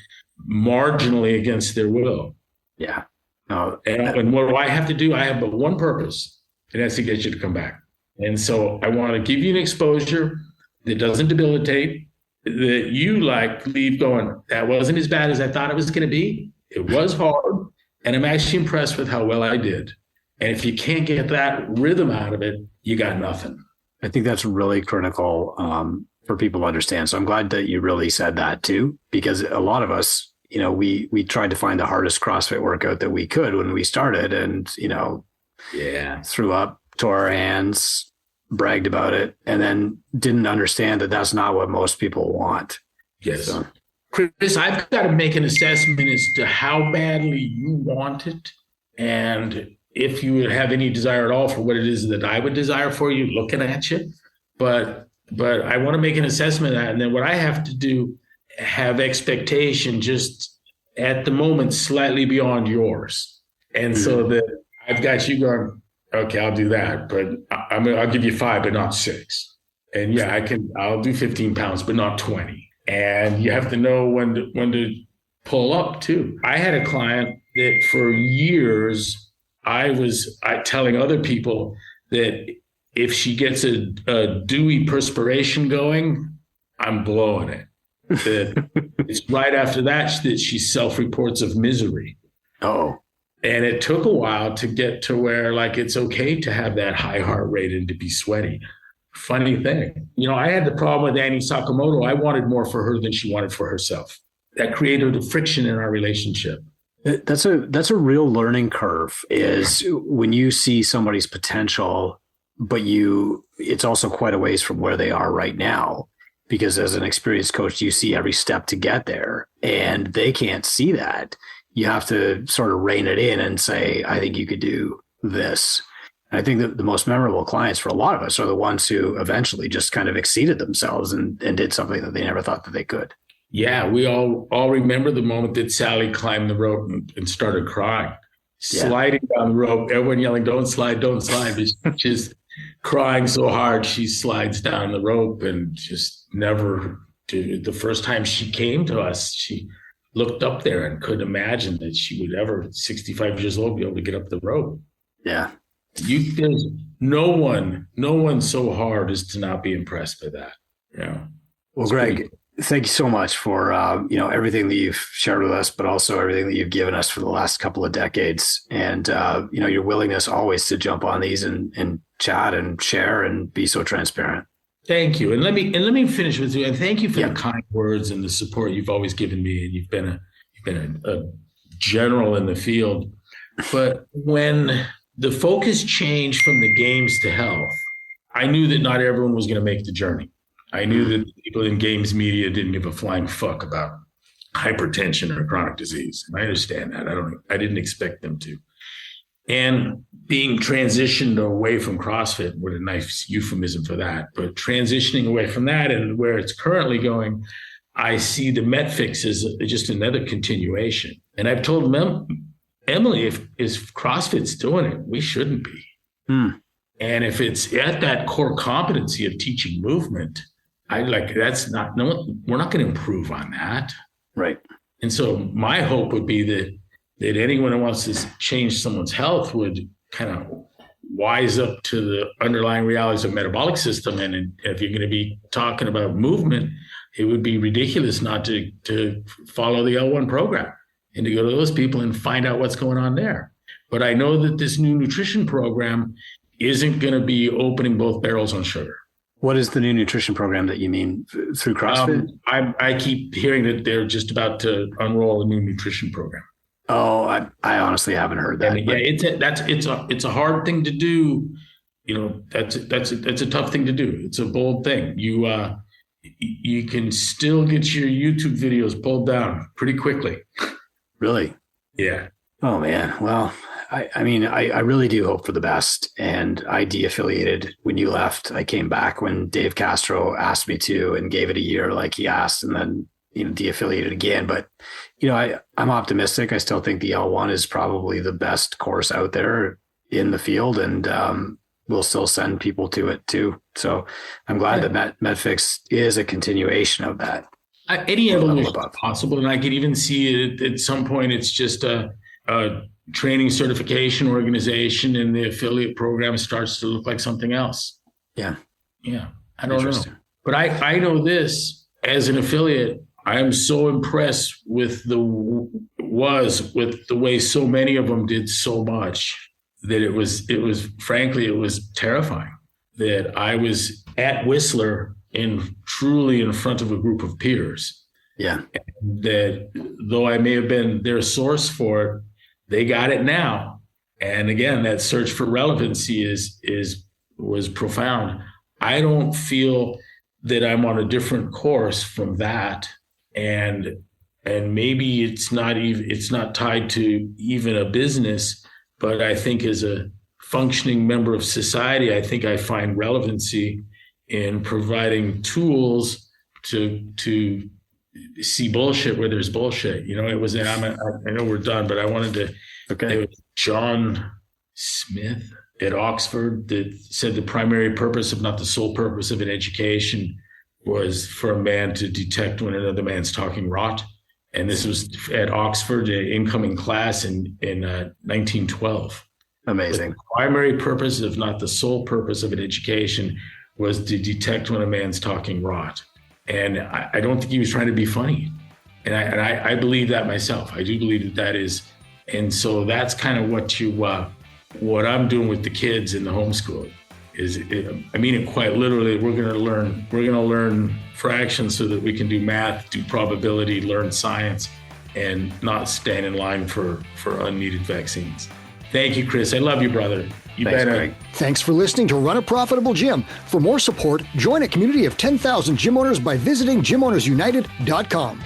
marginally against their will. Yeah. And what do I have to do? I have but one purpose, and that's to get you to come back. And so I want to give you an exposure that doesn't debilitate, that you leave going, that wasn't as bad as I thought it was going to be. It was hard. And I'm actually impressed with how well I did. And if you can't get that rhythm out of it, you got nothing. I think that's really critical for people to understand. So I'm glad that you really said that too, because a lot of us, we tried to find the hardest CrossFit workout that we could when we started, and, threw up, tore our hands, bragged about it, and then didn't understand that that's not what most people want. Yes. So. Chris, I've got to make an assessment as to how badly you want it, and if you would have any desire at all for what it is that I would desire for you looking at you. But I want to make an assessment of that. And then what I have to do, have expectation just at the moment slightly beyond yours. And so that I've got you going, okay, I'll do that, but I'll give you 5, but not 6. And yeah, I'll do 15 pounds, but not 20. And you have to know when to pull up too. I had a client that for years, I was telling other people that if she gets a dewy perspiration going, I'm blowing it. That it's right after that she self-reports of misery. Oh. And it took a while to get to where it's okay to have that high heart rate and to be sweaty. Funny thing. I had the problem with Annie Sakamoto. I wanted more for her than she wanted for herself. That created a friction in our relationship. That's a real learning curve, is when you see somebody's potential, but it's also quite a ways from where they are right now, because as an experienced coach, you see every step to get there and they can't see that. You have to sort of rein it in and say, I think you could do this. And I think that the most memorable clients for a lot of us are the ones who eventually just kind of exceeded themselves and did something that they never thought that they could. Yeah, we all remember the moment that Sally climbed the rope and started crying, sliding down the rope, everyone yelling, don't slide, but she's crying so hard she slides down the rope and just never did. The first time she came to us, she looked up there and couldn't imagine that she would ever, at 65 years old, be able to get up the rope. Yeah. There's no one so hard as to not be impressed by that. Well, Greg, thank you so much for everything that you've shared with us, but also everything that you've given us for the last couple of decades, and your willingness always to jump on these and chat and share and be so transparent. Thank you, and let me finish with you. And thank you for the kind words and the support you've always given me. And you've been a general in the field. But when the focus changed from the games to health, I knew that not everyone was going to make the journey. I knew that people in games media didn't give a flying fuck about hypertension or chronic disease. And I understand that. I didn't expect them to. And being transitioned away from CrossFit, what a nice euphemism for that, but transitioning away from that and where it's currently going, I see the MetFix as just another continuation. And I've told Emily, if CrossFit's doing it, we shouldn't be. And if it's at that core competency of teaching movement, we're not going to improve on that. Right. And so my hope would be that anyone who wants to change someone's health would kind of wise up to the underlying realities of metabolic system. And if you're going to be talking about movement, it would be ridiculous not to follow the L1 program and to go to those people and find out what's going on there. But I know that this new nutrition program isn't going to be opening both barrels on sugar. What is the new nutrition program that you mean through CrossFit? I keep hearing that they're just about to unroll a new nutrition program. Oh, I honestly haven't heard that. It's a hard thing to do. That's a tough thing to do. It's a bold thing. You can still get your YouTube videos pulled down pretty quickly. Really? Yeah. Oh man. Well, I mean, I really do hope for the best. And I de-affiliated when you left. I came back when Dave Castro asked me to and gave it a year like he asked, and then, de-affiliated again. But, I'm optimistic. I still think the L1 is probably the best course out there in the field, and we'll still send people to it too. So I'm glad that MetFix is a continuation of that. Any evolution is possible, and I could even see it at some point. It's just a training certification organization, and the affiliate program starts to look like something else. Yeah. I don't know, but I know this as an affiliate. I am so impressed with the way so many of them did so much that it was frankly terrifying that I was at Whistler truly in front of a group of peers. Yeah. And that though I may have been their source for it, they got it now. And again, that search for relevancy was profound. I don't feel that I'm on a different course from that. And maybe it's not tied to even a business, but I think as a functioning member of society, I think I find relevancy in providing tools to see bullshit where there's bullshit. I know we're done, but I wanted to. Okay. It was John Smith at Oxford that said the primary purpose, if not the sole purpose, of an education was for a man to detect when another man's talking rot. And this was at Oxford, an incoming class in 1912. Amazing. The primary purpose, if not the sole purpose, of an education was to detect when a man's talking rot. And I don't think he was trying to be funny. And I believe that myself. I do believe that is. And so that's kind of what I'm doing with the kids in the homeschool. I mean it quite literally. We're going to learn fractions so that we can do math, do probability, learn science, and not stand in line for unneeded vaccines. Thank you, Chris. I love you, brother. Thanks, Greg. Thanks for listening to Run a Profitable Gym. For more support, join a community of 10,000 gym owners by visiting gymownersunited.com.